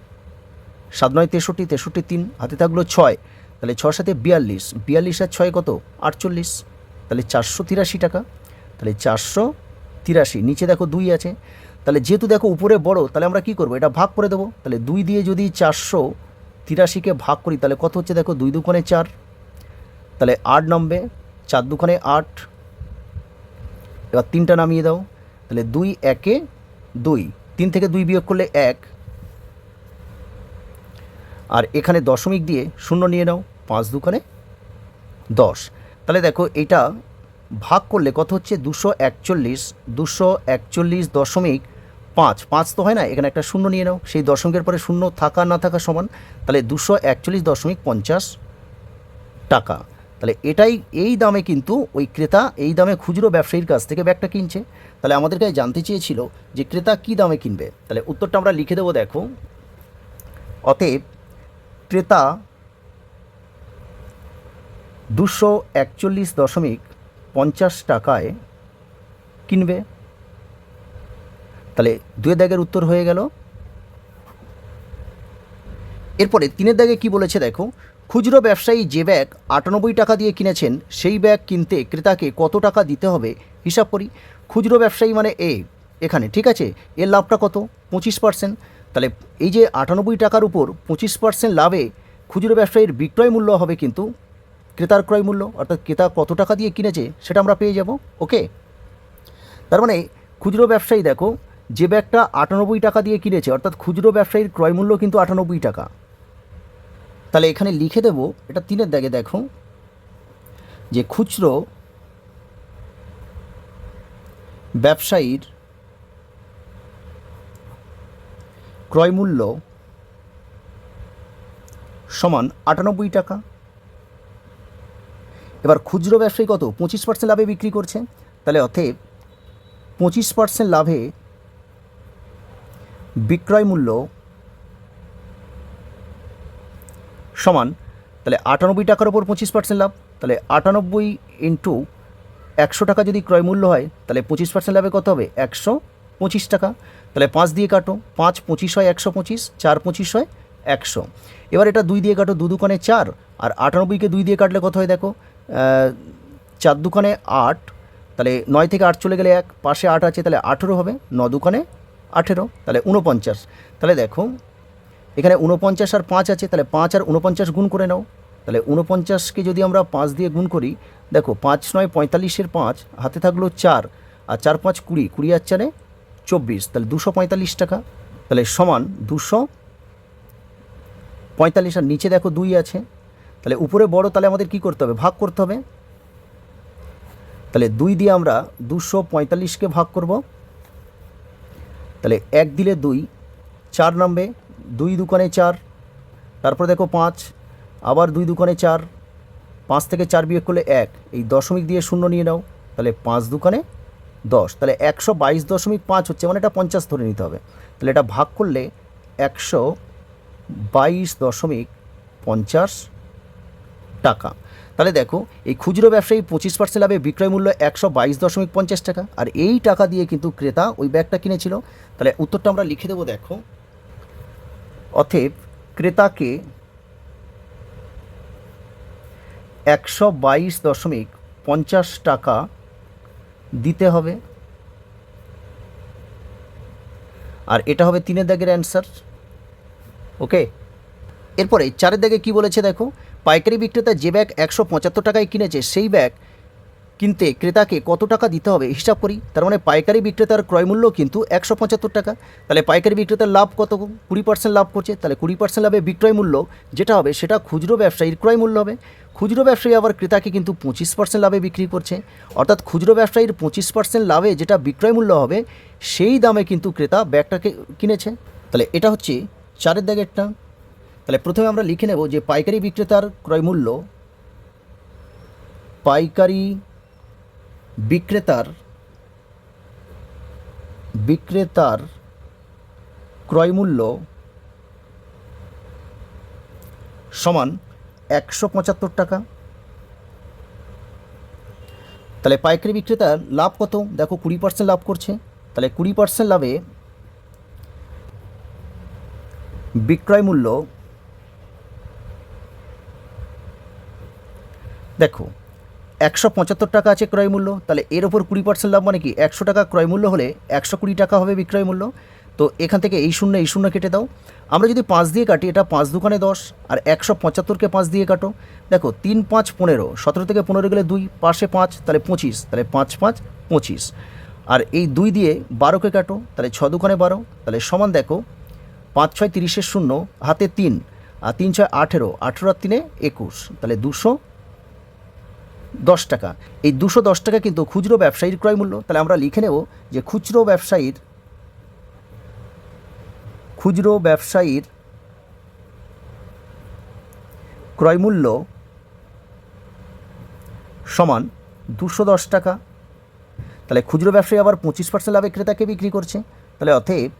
7 9 63, 63 3, হাতে থাকলো 6, তাহলে 6 7 42, 42 আর 6 কত 48, তাহলে 483 টাকা। তাহলে 483, নিচে দেখো 2 আছে, তাহলে যেহেতু দেখো উপরে বড় তাহলে আমরা কী করবো, এটা ভাগ করে দেবো। তাহলে 2 দিয়ে যদি 483কে ভাগ করি তাহলে কত হচ্ছে দেখো 2 দুগুণে 4, তাহলে 8 নামবে, 4 দুগুণে 8। এবার 3টা নামিয়ে দাও, তাহলে 2 1 2, 3 থেকে 2 বিয়োগ করলে 1, আর এখানে দশমিক দিয়ে শূন্য নিয়ে নাও, 5 দুগুণে 10। তাহলে দেখো এটা ভাগ করলে কত হচ্ছে 241.5 তো হয় না, এখানে একটা শূন্য নিয়ে নাও, সেই দশমিকের পরে শূন্য থাকা না থাকা সমান, তাহলে 241.50 টাকা। তাহলে এই দামে কিন্তু ওই ক্রেতা এই দামে খুচরো ব্যবসায়ীর কাছ থেকে ব্যাগটা কিনছে। তাহলে আমাদের কাছে জানতে চেয়েছিল যে ক্রেতা কী দামে কিনবে। তাহলে উত্তরটা আমরা লিখে দেবো দেখো অতএব ক্রেতা 241.50 টাকায় কিনবে। তাহলে 2 দাগের উত্তর হয়ে গেল। এরপরে 3 দাগে কি বলেছে দেখো, খুচরো ব্যবসায়ী যে ব্যাগ 98 টাকা দিয়ে কিনেছেন সেই ব্যাগ কিনতে ক্রেতাকে কত টাকা দিতে হবে হিসাব করি। খুচরো ব্যবসায়ী মানে এখানে ঠিক আছে, এর লাভটা কত 25%। তাহলে এই যে 98 টাকার উপর 25% লাভে খুচরো ব্যবসায়ীর বিক্রয় মূল্য হবে কিন্তু ক্রেতার ক্রয় মূল্য, অর্থাৎ ক্রেতা কত টাকা দিয়ে কিনেছে সেটা আমরা পেয়ে যাব। ওকে, তার মানে খুচরো ব্যবসায়ী দেখো যে ব্যাগটা 98 টাকা দিয়ে কিনেছে, অর্থাৎ খুচরো ব্যবসায়ীর ক্রয় মূল্য কিন্তু 98 টাকা। তাহলে এখানে লিখে দেব এটা 3 দাগে দেখো যে খুচরো ব্যবসায়ীর ক্রয় মূল্য সমান 98 টাকা। এবার খুচরো ব্যবসায়ী কত 25% লাভে বিক্রি করছে, তাহলে অতএব 25% লাভে বিক্রয় মূল্য সমান, তাহলে 98 টাকার ওপর 25% লাভ, তাহলে 98 ইন্টু 100 টাকা যদি ক্রয় মূল্য হয় তাহলে 25% লাভে কত হবে 125 টাকা। তাহলে 5 দিয়ে কাটো, 5 25 হয় 125, 4 25 হয় 100। এবার এটা 2 দিয়ে কাটো, 2 দুকানে 4, আর 98কে 2 দিয়ে কাটলে কত হয় দেখো, 4 দুকানে 8, তাহলে 9 থেকে 8 চলে গেলে 1, পাশে 8 আছে তাহলে 18 হবে, 9 দুকানে 18, তাহলে 49। তাহলে দেখো এখানে 49 আর 5 আছে, তাহলে 5 আর 49 গুণ করে নাও। তাহলে 49কে যদি আমরা 5 দিয়ে গুণ করি, দেখো 5 9 45-এর 5, হাতে থাকলো 4, আর 4 5 20, 20 আর 4 24, তাহলে 245 টাকা। তাহলে সমান 245, আর নিচে দেখো 2 আছে, তাহলে উপরে বড়, তাহলে আমাদের কি করতে হবে, ভাগ করতে হবে। তাহলে 2 দিয়ে আমরা 245কে ভাগ করব, তাহলে 1 দিলে 2, 4 নামবে, 2 দুকানে 4, তারপর দেখো 5, আবার 2 দুকানে 4, 5 থেকে 4 বিয়োগ করলে 1, এই দশমিক দিয়ে 0 নিয়ে নাও, তাহলে 5 দুকানে 10, তাহলে 122.5 হচ্ছে, মানে এটা 50 ধরে নিতে হবে। তাহলে এটা ভাগ করলে 122.50 টাকা। তাহলে দেখো এই খুচরো ব্যবসায়ী 25% লাভে বিক্রয় মূল্য 122.50 টাকা, আর এই টাকা দিয়ে কিন্তু ক্রেতা ওই ব্যাগটা কিনেছিল। তাহলে উত্তরটা আমরা লিখে দেবো, দেখো অতএব ক্রেতাকে 122.50 টাকা দিতে হবে, আর এটা হবে 3 দাগের অ্যান্সার। ওকে, এরপরে 4 দাগে কি বলেছে দেখো, পাইকারি বিক্রেতা যে ব্যাগ 175 টাকায় কিনেছে সেই ব্যাগ কিনতে ক্রেতাকে কত টাকা দিতে হবে হিসাব করি। তার মানে পাইকারি বিক্রেতার ক্রয় মূল্য কিন্তু 175 টাকা, তাহলে পাইকারি বিক্রেতার লাভ কত, 20% লাভ করছে, তাহলে 20% লাভে বিক্রয় মূল্য যেটা হবে সেটা খুচরো ব্যবসায়ীর ক্রয় মূল্য হবে। খুচরো ব্যবসায়ী আবার ক্রেতাকে কিন্তু 25% লাভে বিক্রি করছে, অর্থাৎ খুচরো ব্যবসায়ীর 25% লাভে যেটা বিক্রয় মূল্য হবে সেই দামে কিন্তু ক্রেতা ব্যাগটাকে কিনেছে। তাহলে এটা হচ্ছে 4 দাগেরটা। তাহলে প্রথমে আমরা লিখে নেব যে পাইকারি বিক্রেতার ক্রয় মূল্য, পাইকারি বিক্রেতার ক্রয় মূল্য সমান 175 টাকা। তাহলে পাইকারি বিক্রেতার লাভ কত দেখো, 20% লাভ করছে, তাহলে 20% লাভে বিক্রয় মূল্য দেখো 175 টাকা আছে ক্রয় মূল্য, তাহলে এর ওপর 20% লাভ মানে কি 100 টাকা ক্রয় মূল্য হলে 120 টাকা হবে বিক্রয় মূল্য। তো এখান থেকে এই শূন্য কেটে দাও। আমরা যদি 5 দিয়ে কাটি, এটা 5 দুকানে 10, আর 175কে 5 দিয়ে কাটো, দেখো 3 5 15, 17 থেকে 15 গেলে 2, পাশে 5, তাহলে 25, তাহলে 5 5 25, আর এই 2 দিয়ে 12কে কাটো, তাহলে 6 দুকানে 12, তাহলে সমান দেখো 5 6 30-এর 0, হাতে 3, আর 3 6 18, 18 আর 3 21, তাহলে 210 টাকা। এই 210 টাকা কিন্তু খুচরো ব্যবসায়ীর ক্রয় মূল্য। তাহলে আমরা লিখে নেব যে খুচরো ব্যবসায়ীর ক্রয় মূল্য সমান 210 টাকা। তাহলে খুচরো ব্যবসায়ী আবার 25% লাভে ক্রেতাকে বিক্রি করছে, তাহলে অতএব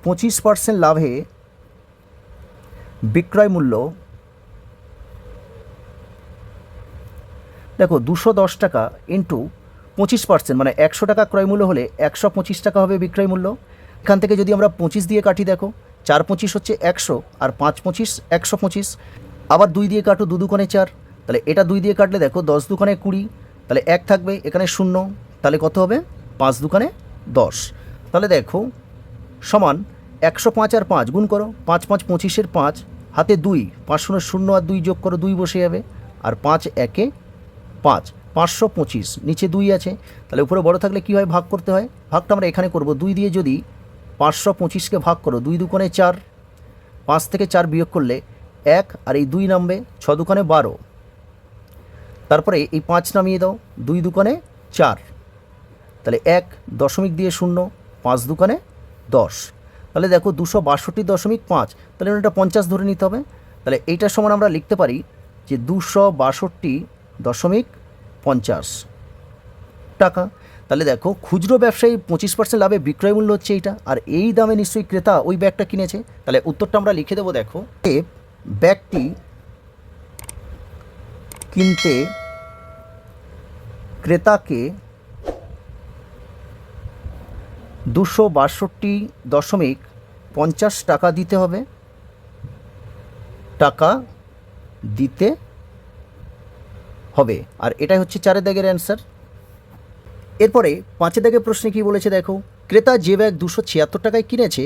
25% লাভে বিক্রয় মূল্য দেখো 210 টাকা ইন্টু 25%, মানে 100 টাকা ক্রয় মূল্য হলে 125 টাকা হবে বিক্রয় মূল্য। এখান থেকে যদি আমরা 25 দিয়ে কাটি, দেখো 4 25 হচ্ছে 100, আর 5 25 125, আবার 2 দিয়ে কাটো, 2 দুকানে 4, তাহলে এটা 2 দিয়ে কাটলে দেখো 10 দুকানে 20, তাহলে 1 থাকবে, এখানে 0, তাহলে কত হবে 5 দুকানে 10, তাহলে দেখো সমান 105 আর 5 গুণ করো, 5 5 25-এর 5, হাতে 2, 5 0 0 আর 2 যোগ করো, 2 বসে যাবে, আর 5 1 5, 525, নিচে 2 আছে, তাহলে উপরে বড় থাকলে কি হয়, ভাগ করতে হয়। ভাগটা আমরা এখানে করব, 2 দিয়ে যদি 525কে ভাগ করো, 2 দুকানে 4, 5 থেকে 4 বিয়োগ করলে 1, আর এই 2 নামবে, 6 দুকানে 12, তারপরে এই 5 নামিয়ে দাও, 2 দুকানে 4, তাহলে 1 দশমিক দিয়ে 0, 5 দুকানে 10, তাহলে দেখো 262.5, তাহলে এটা 50 ধরে নিতে হবে। তাহলে এইটার সমান আমরা লিখতে পারি যে 262.50 টাকা। তাহলে দেখো খুচরো ব্যবসায়ী 25% লাভে বিক্রয় মূল্য হচ্ছে এইটা, আর এই দামে নিশ্চয়ই ক্রেতা ওই ব্যাগটা কিনেছে। তাহলে উত্তরটা আমরা লিখে দেবো, দেখো ব্যাগটি কিনতে ক্রেতাকে 262.50 টাকা দিতে হবে, আর এটাই হচ্ছে 4 দাগের অ্যান্সার। এরপরে 5 দাগের প্রশ্নে কি বলেছে দেখো, ক্রেতা যে ব্যাগ 276 টাকায় কিনেছে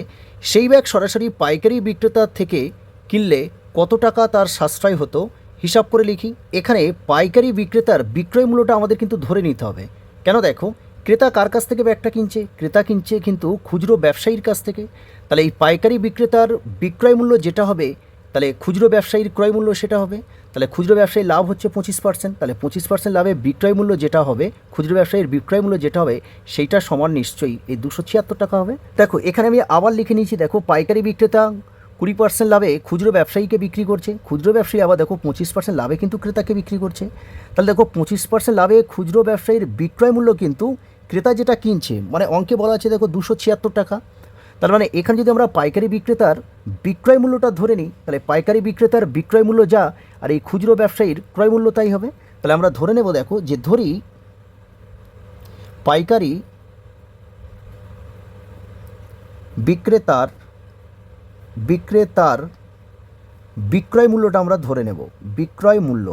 সেই ব্যাগ সরাসরি পাইকারি বিক্রেতার থেকে কিনলে কত টাকা তার সাশ্রয় হতো হিসাব করে লিখি। এখানে পাইকারি বিক্রেতার বিক্রয় মূল্যটা আমাদের কিন্তু ধরে নিতে হবে। কেন দেখো, ক্রেতা কার কাছ থেকে ব্যাগটা কিনছে? ক্রেতা কিনছে কিন্তু খুচরো ব্যবসায়ীর কাছ থেকে। তাহলে এই পাইকারি বিক্রেতার বিক্রয় মূল্য যেটা হবে, তাহলে খুচরো ব্যবসায়ীর ক্রয় মূল্য সেটা হবে। তাহলে খুচরো ব্যবসায়ীর লাভ হচ্ছে 25%, তাহলে 25% লাভে বিক্রয় মূল্য যেটা হবে, খুচরো ব্যবসায়ীর বিক্রয় মূল্য যেটা হবে সেইটা সমান নিশ্চয়ই এই 276 টাকা হবে। দেখো এখানে আমি আবার লিখে নিয়েছি, দেখো পাইকারি বিক্রেতা 20% লাভে খুচরো ব্যবসায়ীকে বিক্রি করছে, খুচরো ব্যবসায়ী আবার দেখো 25% লাভে কিন্তু ক্রেতাকে বিক্রি করছে। তাহলে দেখো 25% লাভে খুচরো ব্যবসায়ীর বিক্রয় মূল্য কিন্তু ক্রেতা যেটা কিনছে, মানে অঙ্কে বলা আছে দেখো 276 টাকা। তার মানে এখানে যদি আমরা পাইকারি বিক্রেতার বিক্রয় মূল্যটা ধরে নিই, তাহলে পাইকারি বিক্রেতার বিক্রয় মূল্য যা আর এই খুচরো ব্যবসায়ীর ক্রয় মূল্য তাই হবে। তাহলে আমরা ধরে নেব, দেখো যে ধরি পাইকারি বিক্রেতার বিক্রয় মূল্যটা আমরা ধরে নেব, বিক্রয় মূল্য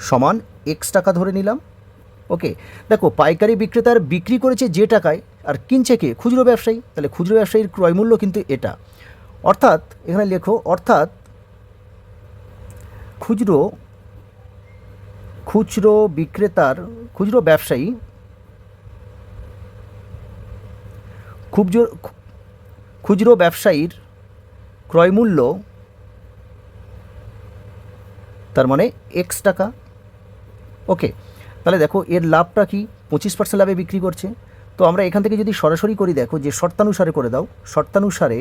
সমান X টাকা ধরে নিলাম। ওকে, দেখো পাইকারি বিক্রেতার বিক্রি করেছে যে টাকায়, আর কিনছে কে? খুচরো ব্যবসায়ী। তাহলে খুচরো ব্যবসায়ীর ক্রয় মূল্য কিন্তু এটা, অর্থাৎ এখানে লেখো অর্থাৎ খুচরো বিক্রেতার খুচরো ব্যবসায়ী খুচরো ব্যবসায়ীর ক্রয় মূল্য তার মানে X টাকা। ওকে, তাহলে দেখো এর লাভটা কি? 25% লাভে বিক্রি করছে। তো আমরা এখান থেকে যদি সরাসরি করি, দেখো যে শর্তানুসারে করে দাও, শর্তানুসারে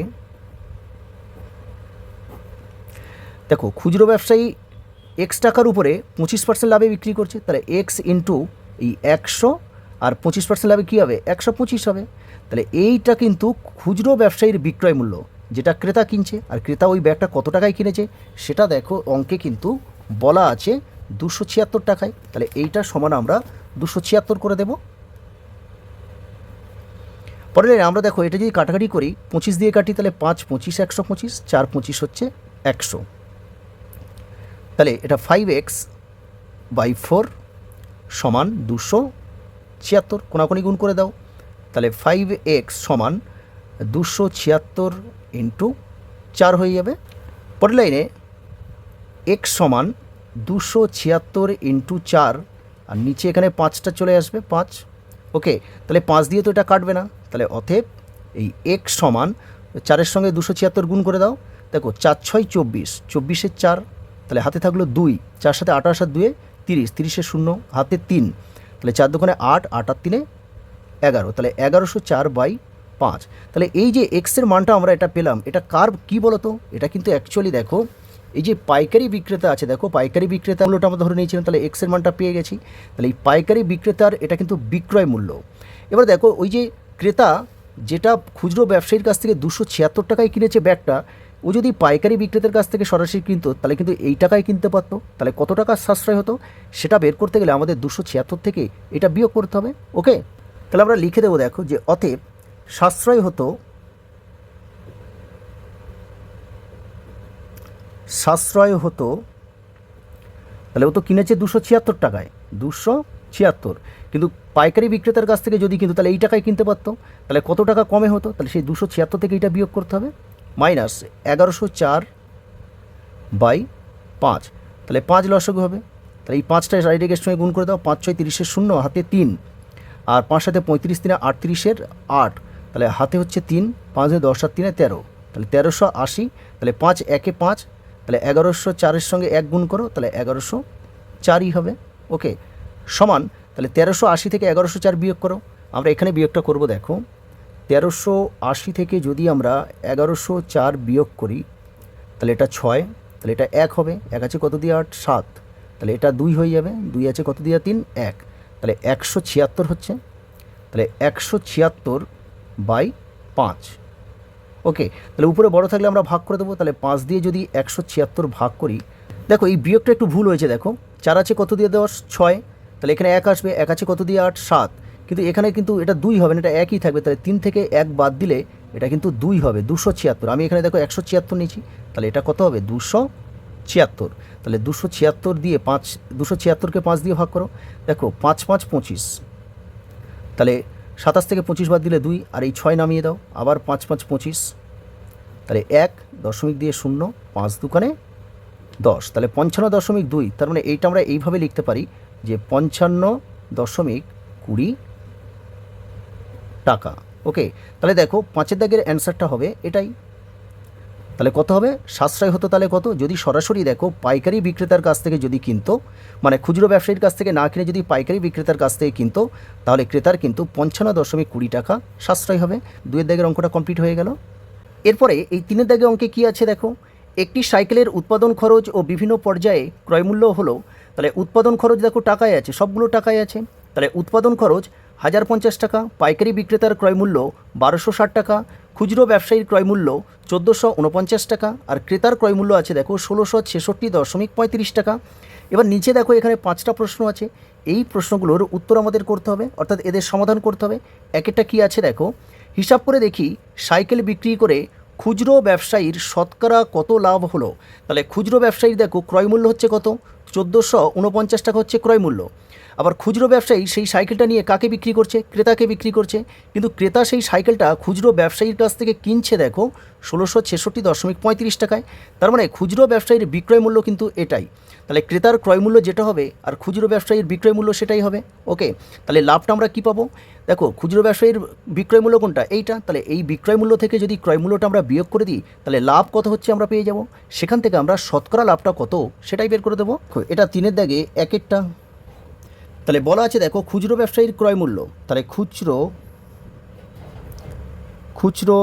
দেখো খুচরো ব্যবসায়ী X টাকার উপরে 25% লাভে বিক্রি করছে, তাহলে X ইন্টু এই 100 আর 25% লাভে কী হবে? 125 হবে। তাহলে এইটা কিন্তু খুচরো ব্যবসায়ীর বিক্রয় মূল্য, যেটা ক্রেতা কিনছে, আর ক্রেতা ওই ব্যাগটা কত টাকায় কিনেছে সেটা দেখো অঙ্কে কিন্তু বলা আছে 276 টাকায়। তাহলে এইটা সমান আমরা 276 করে দেব। পরে আমরা দেখো এটা যদি কাটাকাটি করি, 25 দিয়ে কাটি, তাহলে 5 25 125, 4 25 হচ্ছে 100। তাহলে এটা 5x/4 সমান 276, কোনাকুনি গুণ করে দাও। তাহলে 5x সমান 276 ইন্টু 4 হয়ে যাবে। পরের লাইনে x সমান 276 ইন্টু 4, আর নিচে এখানে 5টা চলে আসবে, 5। ওকে, তাহলে 5 দিয়ে তো এটা কাটবে না, তাহলে অতএব এই x সমান 4-এর সঙ্গে 276 গুণ করে দাও। দেখো 4 6 24, 24-এর 4, তাহলে হাতে থাকলো 2, 4 সাথে 8 আর 2 30, 30-এর 0 হাতে 3, তাহলে 4 দোকানে 8, 8 আর 3 11, তাহলে 1104/5। তাহলে এই যে এক্সের মানটা আমরা এটা পেলাম, এটা কার কী বলো তো? এটা কিন্তু অ্যাকচুয়ালি দেখো এই যে পাইকারি বিক্রেতা আছে, দেখো পাইকারি বিক্রেতা মূল্যটা আমরা ধরে নিয়েছিলাম, তাহলে এক্সের মানটা পেয়ে গেছি। তাহলে এই পাইকারি বিক্রেতার এটা কিন্তু বিক্রয় মূল্য। এবার দেখো ওই যে ক্রেতা যেটা খুচরো ব্যবসায়ীর কাছ থেকে 276 টাকায় কিনেছে ব্যাগটা, ও যদি পাইকারি বিক্রেতার কাছ থেকে সরাসরি কিনতো তাহলে কিন্তু এই টাকায় কিনতে পারতো। তাহলে কত টাকা সাশ্রয় হতো সেটা বের করতে গেলে আমাদের 276 থেকে এটা বিয়োগ করতে হবে। ওকে, তাহলে আমরা লিখে দেবো, দেখো যে অতএব সাশ্রয় হতো তাহলে ও তো কিনেছে 276 টাকায়, 276, কিন্তু পাইকারি বিক্রেতার কাছ থেকে যদি কিন্তু তাহলে এই টাকায় কিনতে পারতো, তাহলে কত টাকা কমে হতো? তাহলে সেই 276 থেকে এটা বিয়োগ করতে হবে, মাইনাস 1104/5, তাহলে 5 লসাগু হবে। তাহলে এই 5টা ডাইরেক্টের সঙ্গে গুণ করে দাও, 5 6 30-এর 0, হাতে 3, আর 5 সাথে 35 3 38-এর 8, তাহলে হাতে হচ্ছে 3, 5 10 আর 3 13, তাহলে 1380, তাহলে 5 1-এ 5, তাহলে 1104-এর সঙ্গে 1 গুণ করো, তাহলে 1104ই হবে। ওকে, সমান তাহলে 1380 থেকে 1104 বিয়োগ করো। আমরা এখানে বিয়োগটা করব, দেখো 1380 থেকে যদি আমরা 1104 বিয়োগ করি তাহলে এটা 6, তাহলে এটা 1 হবে, 1 আছে কত দিয়ে 8, 7, তাহলে এটা 2 হয়ে যাবে, 2 আছে কত দিয়ে 3, 1, তাহলে 176 হচ্ছে, তাহলে 176/5। ওকে, তাহলে উপরে বড় থাকলে আমরা ভাগ করে দেবো, তাহলে 5 দিয়ে যদি 176 ভাগ করি, দেখো এই বিয়োগটা একটু ভুল হয়েছে, দেখো 4 আছে কত দিয়ে 10, 6, তাহলে এখানে 1 আসবে, 1 আছে কত দিয়ে 8, 7, কিন্তু এখানে কিন্তু এটা 2 হবে না, এটা 1ই থাকবে, তাহলে 3 থেকে 1 বাদ দিলে এটা কিন্তু 2 হবে, 276। আমি এখানে দেখো 176 নিয়েছি, তাহলে এটা কত হবে 276, তাহলে 276 দিয়ে 276কে 5 দিয়ে ভাগ করো, দেখো 5 5 25, তাহলে 27 থেকে 25 বাদ দিলে 2, আর এই 6 নামিয়ে দাও, আবার 5 5 25, তাহলে 1 দশমিক দিয়ে 0, 5 দুকানে 10, তাহলে 55.2, তার মানে এইটা আমরা এইভাবে লিখতে পারি যে 55.20 টাকা। ওকে, তাহলে দেখো 5 দাগের অ্যান্সারটা হবে এটাই। তাহলে কত হবে, সাশ্রয় হতো তাহলে কত, যদি সরাসরি দেখো পাইকারি বিক্রেতার কাছ থেকে যদি কিনতো, মানে খুচরো ব্যবসায়ীর কাছ থেকে না কিনে যদি পাইকারি বিক্রেতার কাছ থেকে কিনতো, তাহলে ক্রেতার কিন্তু 55.20 টাকা সাশ্রয় হবে। 2 দাগের অঙ্কটা কমপ্লিট হয়ে গেল। এরপরে এই 3 দাগের অঙ্কে কি আছে দেখো, একটি সাইকেলের উৎপাদন খরচ ও বিভিন্ন পর্যায়ে ক্রয়মূল্য হলো, তাহলে উৎপাদন খরচ দেখো টাকায় আছে, সবগুলো টাকায় আছে, তাহলে উৎপাদন খরচ 1050 টাকা, পাইকারি বিক্রেতার ক্রয়মূল্য 1260 টাকা, খুচরো ব্যবসায়ীর ক্রয়মূল্য 1449 টাকা, আর ক্রেতার ক্রয়মূল্য আছে দেখো 1666.35 টাকা। এবার নিচে দেখো এখানে 5টা প্রশ্ন আছে, এই প্রশ্নগুলোর উত্তর আমাদের করতে হবে, অর্থাৎ এদের সমাধান করতে হবে। এক একটা কী আছে দেখো, হিসাব করে দেখি সাইকেল বিক্রি করে খুচরো ব্যবসায়ীর শতকরা কত লাভ হলো। তাহলে খুচরো ব্যবসায়ীর দেখো ক্রয়মূল্য হচ্ছে কত, 1449 টাকা হচ্ছে ক্রয়মূল্য। আবার খুচরো ব্যবসায়ী সেই সাইকেলটা নিয়ে কাকে বিক্রি করছে, ক্রেতাকে বিক্রি করছে, কিন্তু ক্রেতা সেই সাইকেলটা খুচরো ব্যবসায়ীর কাছ থেকে কিনছে দেখো 1666.35 টাকায়। তার মানে খুচরো ব্যবসায়ীর বিক্রয় মূল্য কিন্তু এটাই, তাহলে ক্রেতার ক্রয় মূল্য যেটা হবে আর খুচরো ব্যবসায়ীর বিক্রয় মূল্য সেটাই হবে। ওকে, তাহলে লাভটা আমরা কী পাবো, দেখো খুচরো ব্যবসায়ীর বিক্রয় মূল্য কোনটা, এইটা, তাহলে এই বিক্রয় মূল্য থেকে যদি ক্রয় মূল্যটা আমরা বিয়োগ করে দিই, তাহলে লাভ কত হচ্ছে আমরা পেয়ে যাব, সেখান থেকে আমরা শতকরা লাভটা কত সেটাই বের করে দেবো। এটা 3 দাগে এক একটা, তাহলে বলা আছে দেখো খুচরো ব্যবসায়ীর ক্রয় মূল্য, তাহলে খুচরো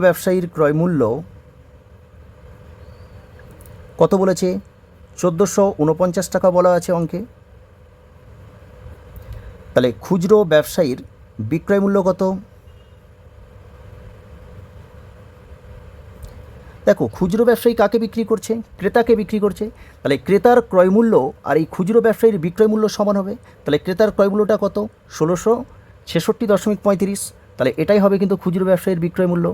ব্যবসায়ীর ক্রয় মূল্য কত বলেছে, 1449 টাকা বলা আছে অঙ্কে। তাহলে খুচরো ব্যবসায়ীর বিক্রয় মূল্য কত, দেখো খুচরো ব্যবসায়ী কাকে বিক্রি করছে, ক্রেতাকে বিক্রি করছে, তাহলে ক্রেতার ক্রয়মূল্য আর এই খুচরো ব্যবসায়ীর বিক্রয় মূল্য সমান হবে। তাহলে ক্রেতার ক্রয়মূল্যটা কত, 1666.35, তাহলে এটাই হবে কিন্তু খুচরো ব্যবসায়ীর বিক্রয় মূল্য,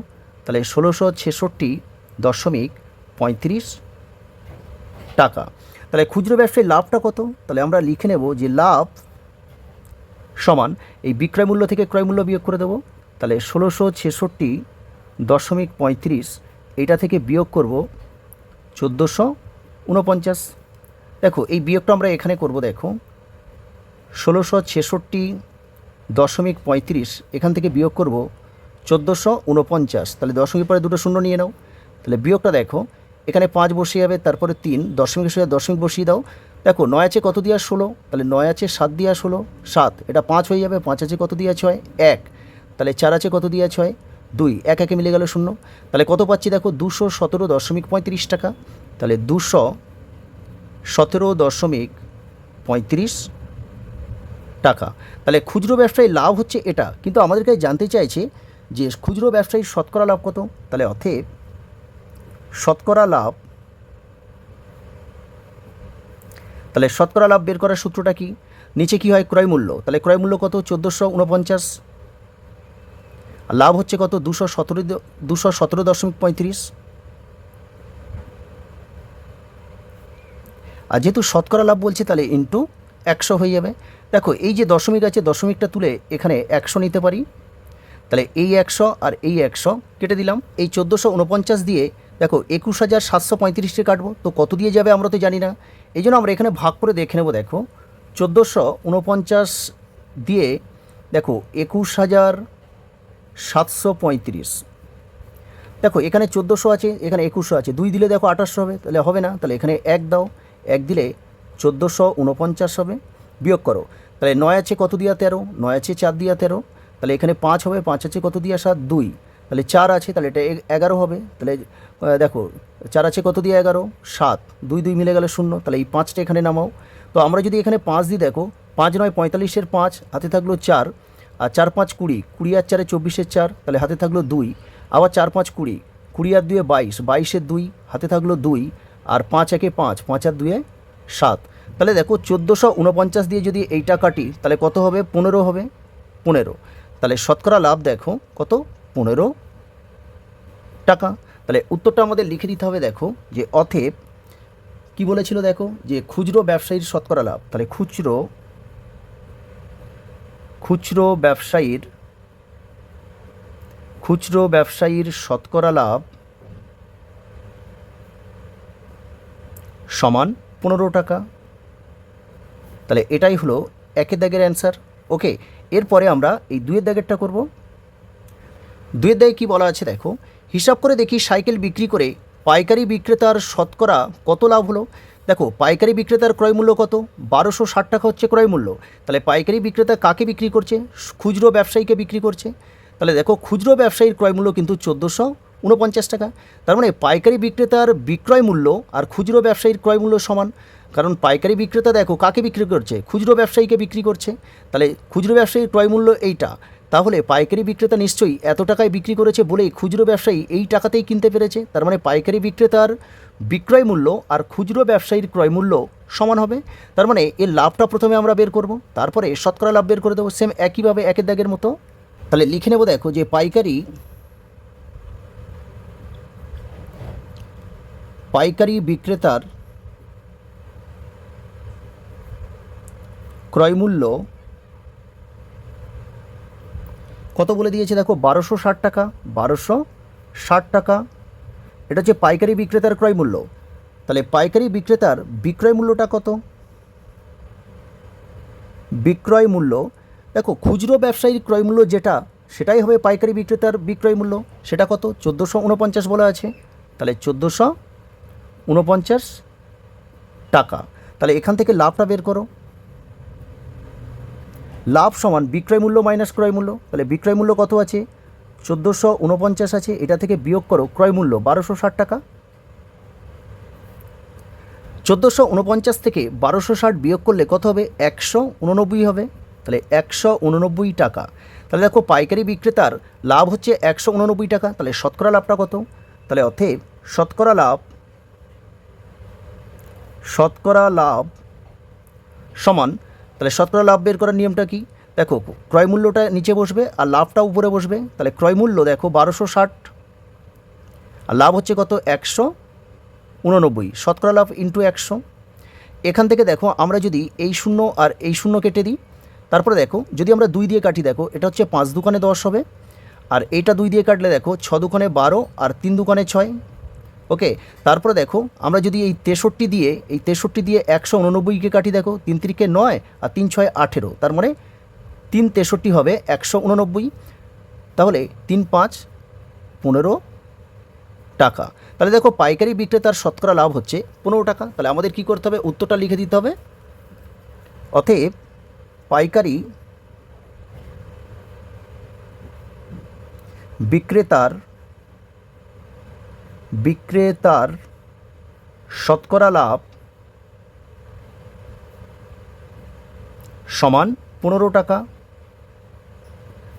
তাহলে 1666.35 টাকা। তাহলে খুচরো ব্যবসায়ীর লাভটা কত, তাহলে আমরা লিখে নেব যে লাভ সমান এই বিক্রয় মূল্য থেকে ক্রয় মূল্য বিয়োগ করে দেবো, তাহলে 1666.35 এইটা থেকে বিয়োগ করব 1449। দেখো এই বিয়োগটা আমরা এখানে করব, দেখো 1666.35 এখান থেকে বিয়োগ করব 1449, তাহলে দশমিকের পরে 2টো শূন্য নিয়ে নাও, তাহলে বিয়োগটা দেখো এখানে 5 বসিয়ে যাবে, তারপরে 3 দশমিকের সঙ্গে দশমিক বসিয়ে দাও, দেখো 9 আছে কত দিয়া 16, তাহলে 9 আছে 7 দিয়া 16, 7, এটা 5 হয়ে যাবে, 5 আছে কত দিয়া 6, 1, তাহলে 4 আছে কত দিয়া 6, 2, 1 একে মিলে গেল 0, তাহলে কত পাচ্ছি দেখো 217.35 টাকা, তাহলে 217.35 টাকা। তাহলে খুচরো ব্যবসায়ীর লাভ হচ্ছে এটা, কিন্তু আমাদের কাছে জানতে চাইছে যে খুচরো ব্যবসায়ীর শতকরা লাভ কত, তাহলে অতএব শতকরা লাভ, তাহলে শতকরা লাভ বের করার সূত্রটা কি, নিচে কি হয় ক্রয় মূল্য, তাহলে ক্রয় মূল্য কত 1449, আর লাভ হচ্ছে কত 217.35, আর যেহেতু শতকরা লাভ বলছে তাহলে ইন্টু 100 হয়ে যাবে। দেখো এই যে দশমিক আছে, দশমিকটা তুলে এখানে 100 নিতে পারি, তাহলে এই 100 আর এই 100 কেটে দিলাম, এই 1449 দিয়ে দেখো 21,735 কাটবো, তো কত দিয়ে যাবে আমরা তো জানি না, এই জন্য আমরা এখানে ভাগ করে দেখে নেব। দেখো 1449 দিয়ে দেখো 21,735, দেখো এখানে 1400 আছে, এখানে 2100 আছে, 2 দিলে দেখো 2800 হবে, তাহলে হবে না, তাহলে এখানে 1 দাও, 1 দিলে 1449 হবে, বিয়োগ করো, তাহলে 9 আছে কত দিয়া 13, 9 আছে 4 দিয়া 13, তাহলে এখানে 5 হবে, 5 আছে কত দিয়ে আসা 2, তাহলে 4 আছে, তাহলে এটা 11 হবে। তাহলে দেখো 4 আছে কত দিয়ে 11, 7, 2 2 মিলে গেলে 0, তাহলে এই 5টা এখানে নামাও। তো আমরা যদি এখানে 5 দিই, দেখো 5 9 45-এর 5, হাতে থাকলো 4, আর 4 5 20, 20 আর 4 24-এর 4, তাহলে হাতে থাকলো 2, আবার 4 5 20, 20 আর 2 22, 22-এর 2, হাতে থাকলো 2, আর 5 1 5, 5 আর 2 7। তাহলে দেখো 1449 দিয়ে যদি এইটা কাটি তাহলে কত হবে, 15 হবে, 15। তাহলে শতকরা লাভ দেখো কত, 15 টাকা। তাহলে উত্তরটা আমাদের লিখে দিতে হবে, দেখো যে অতএব কি বলেছিল, দেখো যে খুচরো ব্যবসায়ীর শতকরা লাভ, তাহলে খুচরো ব্যবসায়ীর শতকরা লাভ সমান 15 টাকা। তাহলে এটাই হলো একের দাগের অ্যান্সার। ওকে, এরপরে আমরা এই 2-এর দাগেরটা করব। 2-এর দাগে কী বলা আছে, দেখো হিসাব করে দেখি সাইকেল বিক্রি করে পাইকারি বিক্রেতার শতকরা কত লাভ হলো। দেখো পাইকারি বিক্রেতার ক্রয় মূল্য কত, 1260 টাকা হচ্ছে ক্রয় মূল্য। তাহলে পাইকারি বিক্রেতা কাকে বিক্রি করছে, খুচরো ব্যবসায়ীকে বিক্রি করছে। তাহলে দেখো খুচরো ব্যবসায়ীর ক্রয় মূল্য কিন্তু 1449 টাকা। তার মানে পাইকারি বিক্রেতার বিক্রয় মূল্য আর খুচরো ব্যবসায়ীর ক্রয় মূল্য সমান। কারণ পাইকারি বিক্রেতা দেখো কাকে বিক্রি করছে, খুচরো ব্যবসায়ীকে বিক্রি করছে। তাহলে খুচরো ব্যবসায়ীর ক্রয় মূল্য এইটা, তাহলে পাইকারি বিক্রেতা নিশ্চয়ই এত টাকায় বিক্রি করেছে বলেই খুচরো ব্যবসায়ী এই টাকাতেই কিনতে পেরেছে। তার মানে পাইকারি বিক্রেতার বিক্রয় মূল্য আর খুচরো ব্যবসায়ীর ক্রয় মূল্য সমান হবে। তার মানে এর লাভটা প্রথমে আমরা বের করব, তারপরে শতকরা লাভ বের করে দেবো, সেম একইভাবে একের দাগের মতো। তাহলে লিখে নেব, দেখো যে পাইকারি বিক্রেতার ক্রয় মূল্য কত বলে দিয়েছে, দেখো 1260 টাকা, 1260 টাকা। এটা হচ্ছে পাইকারি বিক্রেতার ক্রয় মূল্য। তাহলে পাইকারি বিক্রেতার বিক্রয় মূল্যটা কত, বিক্রয় মূল্য দেখো খুচরো ব্যবসায়ীর ক্রয় মূল্য যেটা, সেটাই হবে পাইকারি বিক্রেতার বিক্রয় মূল্য। সেটা কত, 1449 বলা আছে। তাহলে 1449 টাকা। তাহলে এখান থেকে লাভটা বের করো, লাভ সমান বিক্রয় মূল্য মাইনাস ক্রয় মূল্য। তাহলে বিক্রয় মূল্য কত আছে, 1449 আছে, এটা থেকে বিয়োগ করো ক্রয় মূল্য 1260 টাকা। 1449 থেকে 1260 বিয়োগ করলে কত হবে, 189 হবে। তাহলে 189 টাকা। তাহলে দেখো পাইকারি বিক্রেতার লাভ হচ্ছে 189 টাকা। তাহলে শতকরা লাভটা কত, তাহলে অতএব শতকরা লাভ সমান, তাহলে শতকরা লাভ বের করার নিয়মটা কি, দেখো ক্রয় মূল্যটা নিচে বসবে আর লাভটা উপরে বসবে। তাহলে ক্রয় মূল্য দেখো 1260 আর লাভ হচ্ছে কত, 189, শতকরা লাভ ইন্টু 100। এখান থেকে দেখো আমরা যদি এই 0 আর এই 0 কেটে দিই, তারপরে দেখো যদি আমরা 2 দিয়ে কাটি, দেখো এটা হচ্ছে 5 দুকানে 10 হবে, আর এইটা 2 দিয়ে কাটলে দেখো 6 দুকানে 12 আর 3 দুকানে 6। ওকে, তারপরে দেখো আমরা যদি এই 63 দিয়ে 189কে কাটি, দেখো 3 3 9 আর 3 6 18, তার মানে 3 63 হবে 189। তাহলে 3 5 15 টাকা। তাহলে দেখো পাইকারি বিক্রেতার শতকরা লাভ হচ্ছে 15 টাকা। তাহলে আমাদের কি করতে হবে, উত্তরটা লিখে দিতে হবে। অতএব পাইকারি বিক্রেতার শতকরা লাভ সমান 15 টাকা।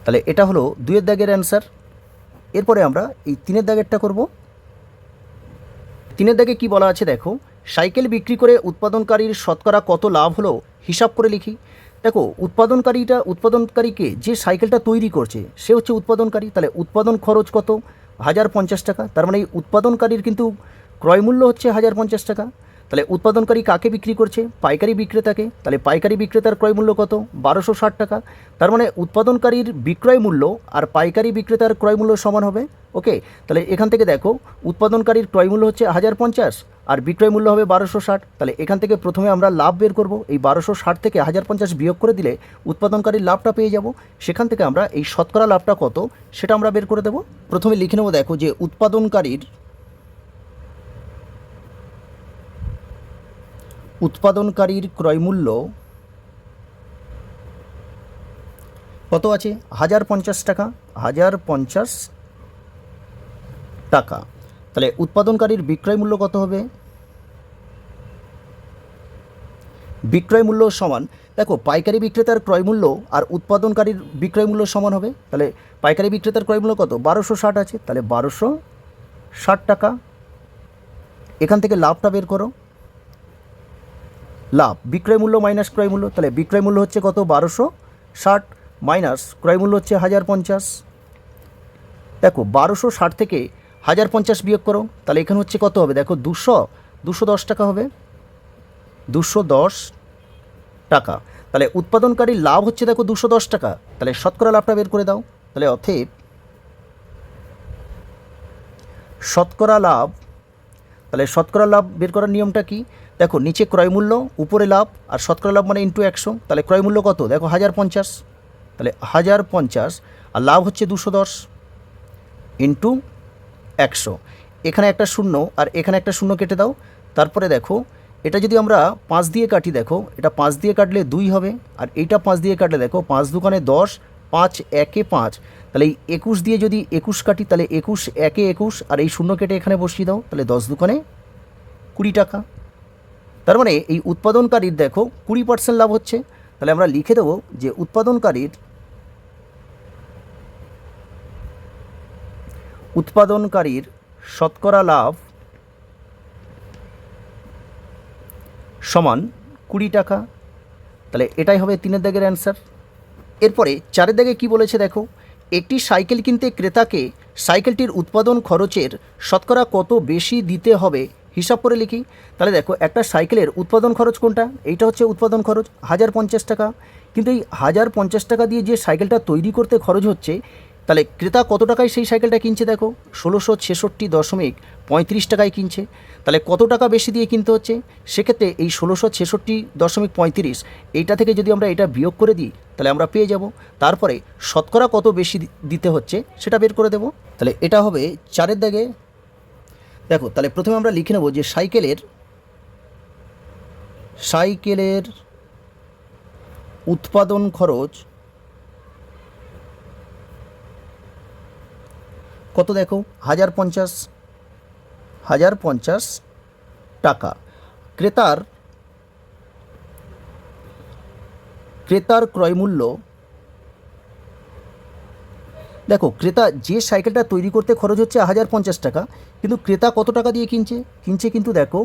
তাহলে এটা হলো 2-এর দাগের অ্যান্সার। এরপরে আমরা এই 3-এর দাগেরটা করব। 3-এর দাগে কি বলা আছে, দেখো সাইকেল বিক্রি করে উৎপাদনকারীর শতকরা কত লাভ হলো হিসাব করে লিখি। দেখো উৎপাদনকারীকে যে সাইকেলটা তৈরি করছে সে হচ্ছে উৎপাদনকারী। তাহলে উৎপাদন খরচ কত, 1050 টাকা। তার মানে এই উৎপাদনকারীর কিন্তু ক্রয় মূল্য হচ্ছে 1050 টাকা। তাহলে উৎপাদনকারী কাকে বিক্রি করছে, পাইকারি বিক্রেতাকে। তাহলে পাইকারি বিক্রেতার ক্রয় মূল্য কত, 1260 টাকা। তার মানে উৎপাদনকারীর বিক্রয় মূল্য আর পাইকারি বিক্রেতার ক্রয় মূল্য সমান হবে। ওকে, তাহলে এখান থেকে দেখো উৎপাদনকারীর ক্রয় মূল্য হচ্ছে 1050 আর বিক্রয় মূল্য হবে 1260। তাহলে এখান থেকে প্রথমে আমরা লাভ বের করব। এই 1260 থেকে 1050 বিয়োগ করে দিলে উৎপাদনকারীর লাভটা পেয়ে যাব। সেখান থেকে আমরা এই শতকরা লাভটা কত সেটা আমরা বের করে দেব। প্রথমে লিখে নেব, দেখো যে উৎপাদনকারীর ক্রয় মূল্য কত আছে 1050 টাকা, 1050 টাকা। তাহলে উৎপাদনকারীর বিক্রয় মূল্য কত হবে? বিক্রয় মূল্য সমান, দেখো পাইকারি বিক্রেতার ক্রয় মূল্য আর উৎপাদনকারীর বিক্রয় মূল্য সমান হবে। তাহলে পাইকারি বিক্রেতার ক্রয় মূল্য কত? 1260 আছে, তাহলে 1260 টাকা। এখান থেকে লাভটা বের করো। লাভ বিক্রয় মূল্য মাইনাস ক্রয় মূল্য, তাহলে বিক্রয় মূল্য হচ্ছে কত? 1260 মাইনাস ক্রয় মূল্য হচ্ছে 1050। দেখো 1260 থেকে 1050 বিয়োগ করো, তাহলে এখানে হচ্ছে কত হবে? দেখো 210 টাকা হবে, 210 টাকা। তাহলে উৎপাদনকারীর লাভ হচ্ছে দেখো 210 টাকা, তাহলে শতকরা লাভটা বের করে দাও। তাহলে অতএব শতকরা লাভ, তাহলে শতকরা লাভ বের করার নিয়মটা কি? দেখো নিচে ক্রয় মূল্য, উপরে লাভ, আর শতকরা লাভ মানে ইন্টু 100। তাহলে ক্রয় মূল্য কত? দেখো 1050, তাহলে 1050 আর লাভ হচ্ছে 210 ইন্টু 100। এখানে একটা শূন্য আর এখানে একটা শূন্য কেটে দাও। তারপরে দেখো এটা যদি আমরা 5 দিয়ে কাটি, দেখো এটা 5 দিয়ে কাটলে 2 হবে, আর এইটা 5 দিয়ে কাটলে দেখো 5 দুগুণে 10, 5 একে 5, তাহলে এই 21 দিয়ে যদি 21 কাটি, তাহলে 21 একে 21, আর এই শূন্য কেটে এখানে বসিয়ে দাও, তাহলে 10 দুগুণে 20 টাকা। তার মানে এই উৎপাদনকারীর দেখো 20% লাভ হচ্ছে। তাহলে আমরা লিখে দেবো যে উৎপাদনকারীর শতকরা লাভ সমান 20 টাকা। তাহলে এটাই হবে 3 দাগের অ্যান্সার। এরপরে 4 দাগে কি বলেছে দেখো, একটি সাইকেল কিনতে ক্রেতাকে সাইকেলটির উৎপাদন খরচের শতকরা কত বেশি দিতে হবে হিসাব করে লিখি। তাহলে দেখো একটা সাইকেলের উৎপাদন খরচ কোনটা? এইটা হচ্ছে উৎপাদন খরচ 1050 টাকা, কিন্তু এই 1050 টাকা দিয়ে যে সাইকেলটা তৈরি করতে খরচ হচ্ছে, তাহলে ক্রেতা কত টাকায় সেই সাইকেলটা কিনছে? দেখো 1666.35 টাকায় কিনছে। তাহলে কত টাকা বেশি দিয়ে কিনতে হচ্ছে? সেক্ষেত্রে এই 1666.35 এইটা থেকে যদি আমরা এটা বিয়োগ করে দিই, তাহলে আমরা পেয়ে যাব। তারপরে শতকরা কত বেশি দিতে হচ্ছে সেটা বের করে দেব। তাহলে এটা হবে 4 দাগে। দেখো তাহলে প্রথমে আমরা লিখে নেব যে সাইকেলের উৎপাদন খরচ কত? দেখো 1050 টাকা। ক্রেতার ক্রয় মূল্য, দেখো ক্রেতা যে সাইকেলটা তৈরি করতে খরচ হচ্ছে 1050 টাকা, কিন্তু ক্রেতা কত টাকা দিয়ে কিনছে কিন্তু দেখো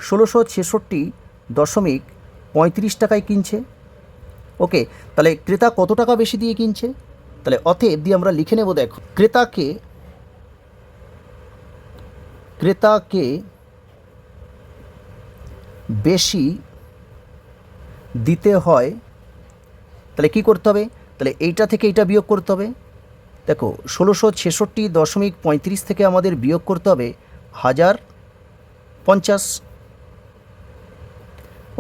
1666.35 টাকায় কিনছে। ওকে, তাহলে ক্রেতা কত টাকা বেশি দিয়ে কিনছে? তাহলে অতএব দিয়ে আমরা লিখে নেব, দেখো ক্রেতাকে বেশি দিতে হয়, তাহলে কি করতে হবে? তাহলে এইটা থেকে এইটা বিয়োগ করতে হবে। দেখো 1666.35 থেকে আমাদের বিয়োগ করতে হবে 1050।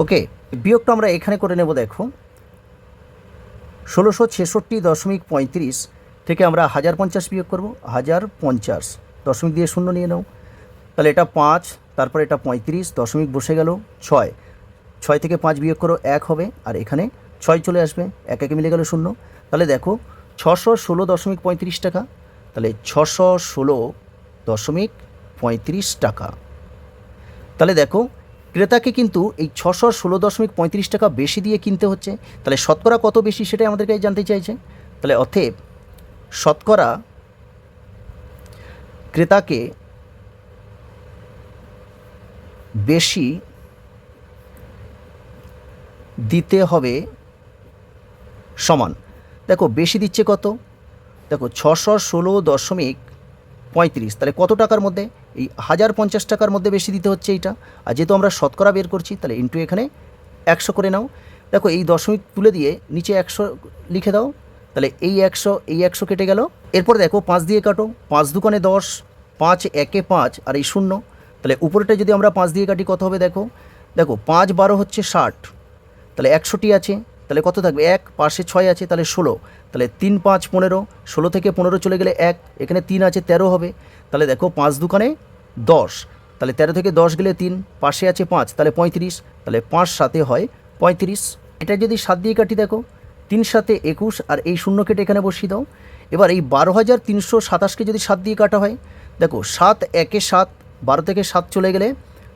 ওকে, বিয়োগটা আমরা এখানে করে নেব। দেখো 1666.35 থেকে আমরা 1050 বিয়োগ করব, 1050 দশমিক দিয়ে শূন্য নিয়ে নাও। তাহলে এটা 5, তারপরে এটা 35, দশমিক বসে গেল 6 থেকে 5 বিয়োগ করো 1 হবে, আর এখানে 6 চলে আসবে, 1 একে মিলে গেল 0। তাহলে দেখো 616.35 টাকা, তাহলে 616.35 টাকা। তাহলে দেখো ক্রেতাকে কিন্তু এই 616.35 টাকা বেশি দিয়ে কিনতে হচ্ছে, তাহলে শতকরা কত বেশি সেটাই আমাদেরকে জানতে চাইছে। তাহলে অতএব শতকরা ক্রেতাকে বেশি দিতে হবে সমান, দেখো বেশি দিচ্ছে কত? দেখো 616.35, তাহলে কত টাকার মধ্যে? এই 1050 টাকার মধ্যে বেশি দিতে হচ্ছে এইটা। আর যেহেতু আমরা শতকরা বের করছি, তাহলে ইন্টু এখানে 100 করে নাও। দেখো এই দশমিক তুলে দিয়ে নিচে 100 লিখে দাও, তাহলে এই 100 কেটে গেল। এরপর দেখো 5 দিয়ে কাটো, 5 দুগুণে 10, 5 একে 5, আর এই শূন্য, তাহলে উপরেটা যদি আমরা 5 দিয়ে কাটি কত হবে? দেখো 5 12 হচ্ছে 60, তাহলে 100টি আছে, তাহলে কত থাকবে? 1, পাশে 6 আছে, তাহলে 16, তাহলে 3 5 15, 16 থেকে 15 চলে গেলে 1, এখানে 3 আছে 13 হবে। তাহলে দেখো 5 দুগুণে 10, তাহলে 13 থেকে 10 গেলে 3, পাশে আছে 5, তাহলে 35, তাহলে 5 7 হয় 35। এটা যদি 7 দিয়ে কাটি, দেখো তিন সাতে 21 আর এই শূন্য কেটে এখানে বসিয়ে দাও। এবার এই 12,327কে যদি 7 দিয়ে কাটা হয়, দেখো 7 একে 7, 12 থেকে 7 চলে গেলে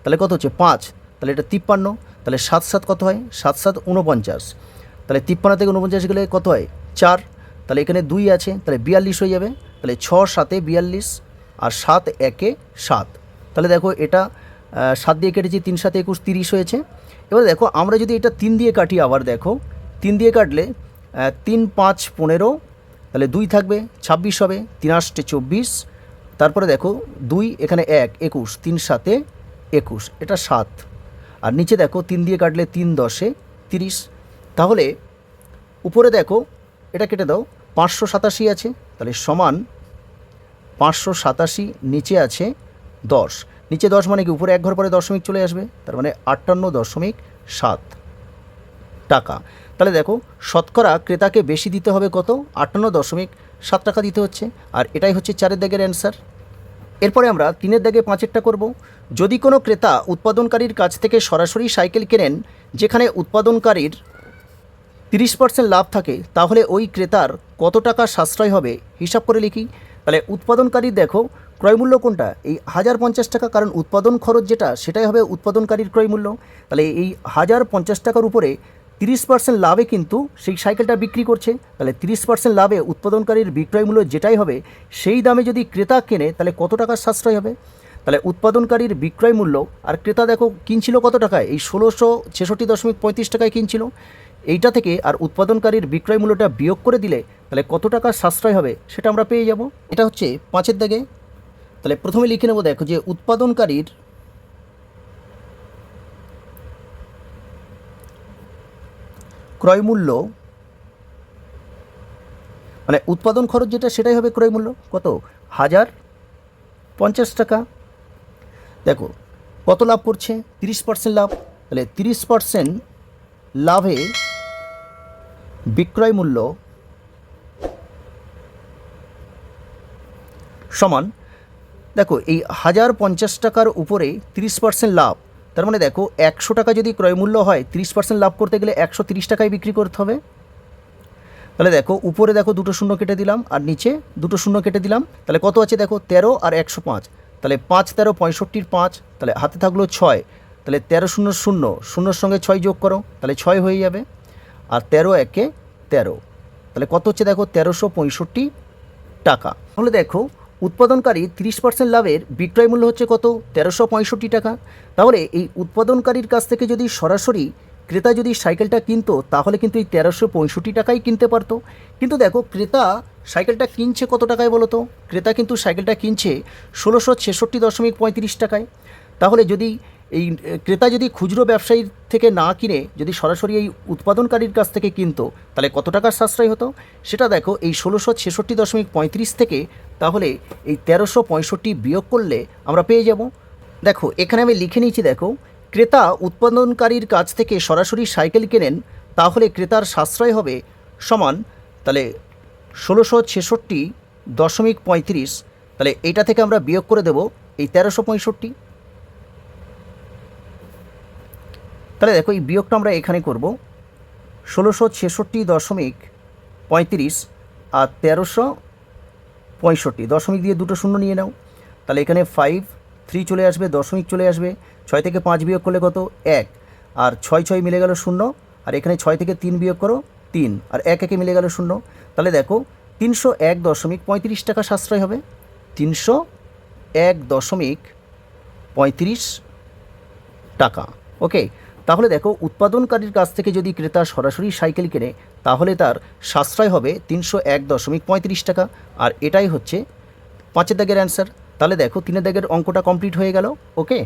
তাহলে কত হচ্ছে 5, তাহলে এটা 53, তাহলে 7 7 কত হয় 7 7 49, তাহলে 53 থেকে 49 গেলে কত হয় 4, তাহলে এখানে 2 আছে, তাহলে 42 হয়ে যাবে, তাহলে 6 7 42 আর 7 একে 7, তাহলে দেখো এটা 7 দিয়ে কেটেছি, 3 7 21 30 হয়েছে। এবার দেখো আমরা যদি এটা 3 দিয়ে কাটি, আবার দেখো 3 দিয়ে কাটলে 3 5 15, তাহলে 2 থাকবে 26 হবে, 3 8 24, তারপরে দেখো 2 এখানে 1 21, 3 7 21, এটা 7, আর নিচে দেখো 3 দিয়ে কাটলে 3 10 30, তাহলে উপরে দেখো এটা কেটে দাও 587 আছে, তাহলে সমান 587, নিচে আছে 10, নিচে 10 মানে কি উপরে এক ঘর পরে দশমিক চলে আসবে, তার মানে 58.7 টাকা। তাহলে দেখো শতকরা ক্রেতাকে বেশি দিতে হবে কত, 58.7 টাকা দিতে হচ্ছে, আর এটাই হচ্ছে 4 দাগের অ্যান্সার। এরপরে আমরা 3 দাগে 5টা করব। যদি কোনো ক্রেতা উৎপাদনকারীর কাছ থেকে সরাসরি সাইকেল কেনেন যেখানে উৎপাদনকারীর 30% লাভ থাকে, তাহলে ওই ক্রেতার কত টাকা সাশ্রয় হবে হিসাব করে লিখি। তাহলে উৎপাদনকারীর দেখো ক্রয়মূল্য কোনটা, এই 1050 টাকা, কারণ উৎপাদন খরচ যেটা সেটাই হবে উৎপাদনকারীর ক্রয়মূল্য। তাহলে এই 1050 টাকার উপরে 30% লাভে কিন্তু সেই সাইকেলটা বিক্রি করছে, তাহলে 30% লাভে উৎপাদনকারীর বিক্রয় মূল্য যেটাই হবে সেই দামে যদি ক্রেতা কেনে তাহলে কত টাকার সাশ্রয় হবে। তাহলে উৎপাদনকারীর বিক্রয় মূল্য আর ক্রেতা দেখো কিনছিল কত টাকায়, এই 1666.35 টাকায় কিনছিল, এইটা থেকে আর উৎপাদনকারীর বিক্রয় মূল্যটা বিয়োগ করে দিলে তাহলে কত টাকা সাশ্রয় হবে সেটা আমরা পেয়ে যাব। এটা হচ্ছে 5 দাগে। তাহলে প্রথমে লিখে নেব, দেখো যে উৎপাদনকারীর ক্রয়মূল্য মানে উৎপাদন খরচ যেটা সেটাই হবে ক্রয়মূল্য, কত 1050 টাকা। দেখো কত লাভ করছে 30% লাভ, তাহলে 30% লাভে বিক্রয় মূল্য সমান, দেখো এই 1050 টাকার উপরে 30% লাভ, তার মানে দেখো 100 টাকা যদি ক্রয়মূল্য হয় 30% লাভ করতে গেলে 130 টাকায় বিক্রি করতে হবে। তাহলে দেখো উপরে দেখো দুটো শূন্য কেটে দিলাম আর নিচে দুটো শূন্য কেটে দিলাম, তাহলে কত আছে দেখো 13 আর 105, তাহলে 5 13 65 5, তাহলে হাতে থাকলো 6, তাহলে 13 0 0, শূন্যর সঙ্গে 6 যোগ করো তাহলে 6 হয়ে যাবে, আর 13 একে 13, তাহলে কত হচ্ছে দেখো 1365 টাকা। তাহলে দেখো উৎপাদনকারী 30% লাভের বিক্রয় মূল্য হচ্ছে কত 1365 টাকা। তাহলে এই উৎপাদনকারীর কাছ থেকে যদি সরাসরি ক্রেতা যদি সাইকেলটা কিনতো তাহলে কিন্তু এই 1365 টাকাই কিনতে পারতো, কিন্তু দেখো ক্রেতা সাইকেলটা কিনছে কত টাকায় বলো তো, ক্রেতা কিন্তু সাইকেলটা কিনছে 1666.35 টাকায়। তাহলে যদি এই ক্রেতা যদি খুচরো ব্যবসায়ীর থেকে না কিনে যদি সরাসরি এই উৎপাদনকারীর কাছ থেকে কিনতো তাহলে কত টাকার সাশ্রয় হতো সেটা দেখো এই 1666.35 থেকে তাহলে এই 1365 বিয়োগ করলে আমরা পেয়ে যাব। দেখো এখানে আমি লিখে নিয়েছি, দেখো ক্রেতা উৎপাদনকারীর কাছ থেকে সরাসরি সাইকেল কেনেন তাহলে ক্রেতার সাশ্রয় হবে সমান, তাহলে 1666.35, তাহলে এইটা থেকে আমরা বিয়োগ করে দেব এই 1365। তাহলে দেখো এই বিয়োগটা আমরা এখানে করব, 1666.35 আর 1365, দশমিক দিয়ে দুটো শূন্য নিয়ে নাও, তাহলে এখানে 5 3 চলে আসবে, দশমিক চলে আসবে, 6 থেকে 5 বিয়োগ করলে কত 1, আর 6 6 মিলে গেল 0, আর এখানে 6 থেকে 3 বিয়োগ করো 3, আর 1 1 মিলে গেল 0, তাহলে দেখো 301.35 টাকা সাশ্রয় হবে, 301.35 টাকা। ওকে, তাহলে দেখো উৎপাদনকারীর কাছ থেকে যদি ক্রেতা সরাসরি সাইকেল কেনে তাহলে তার সাশ্রয় হবে 301.35 টাকা, আর এটাই হচ্ছে 5 দাগের অ্যান্সার। তাহলে দেখো 3 দাগের অঙ্কটা কমপ্লিট হয়ে গেল। ওকে।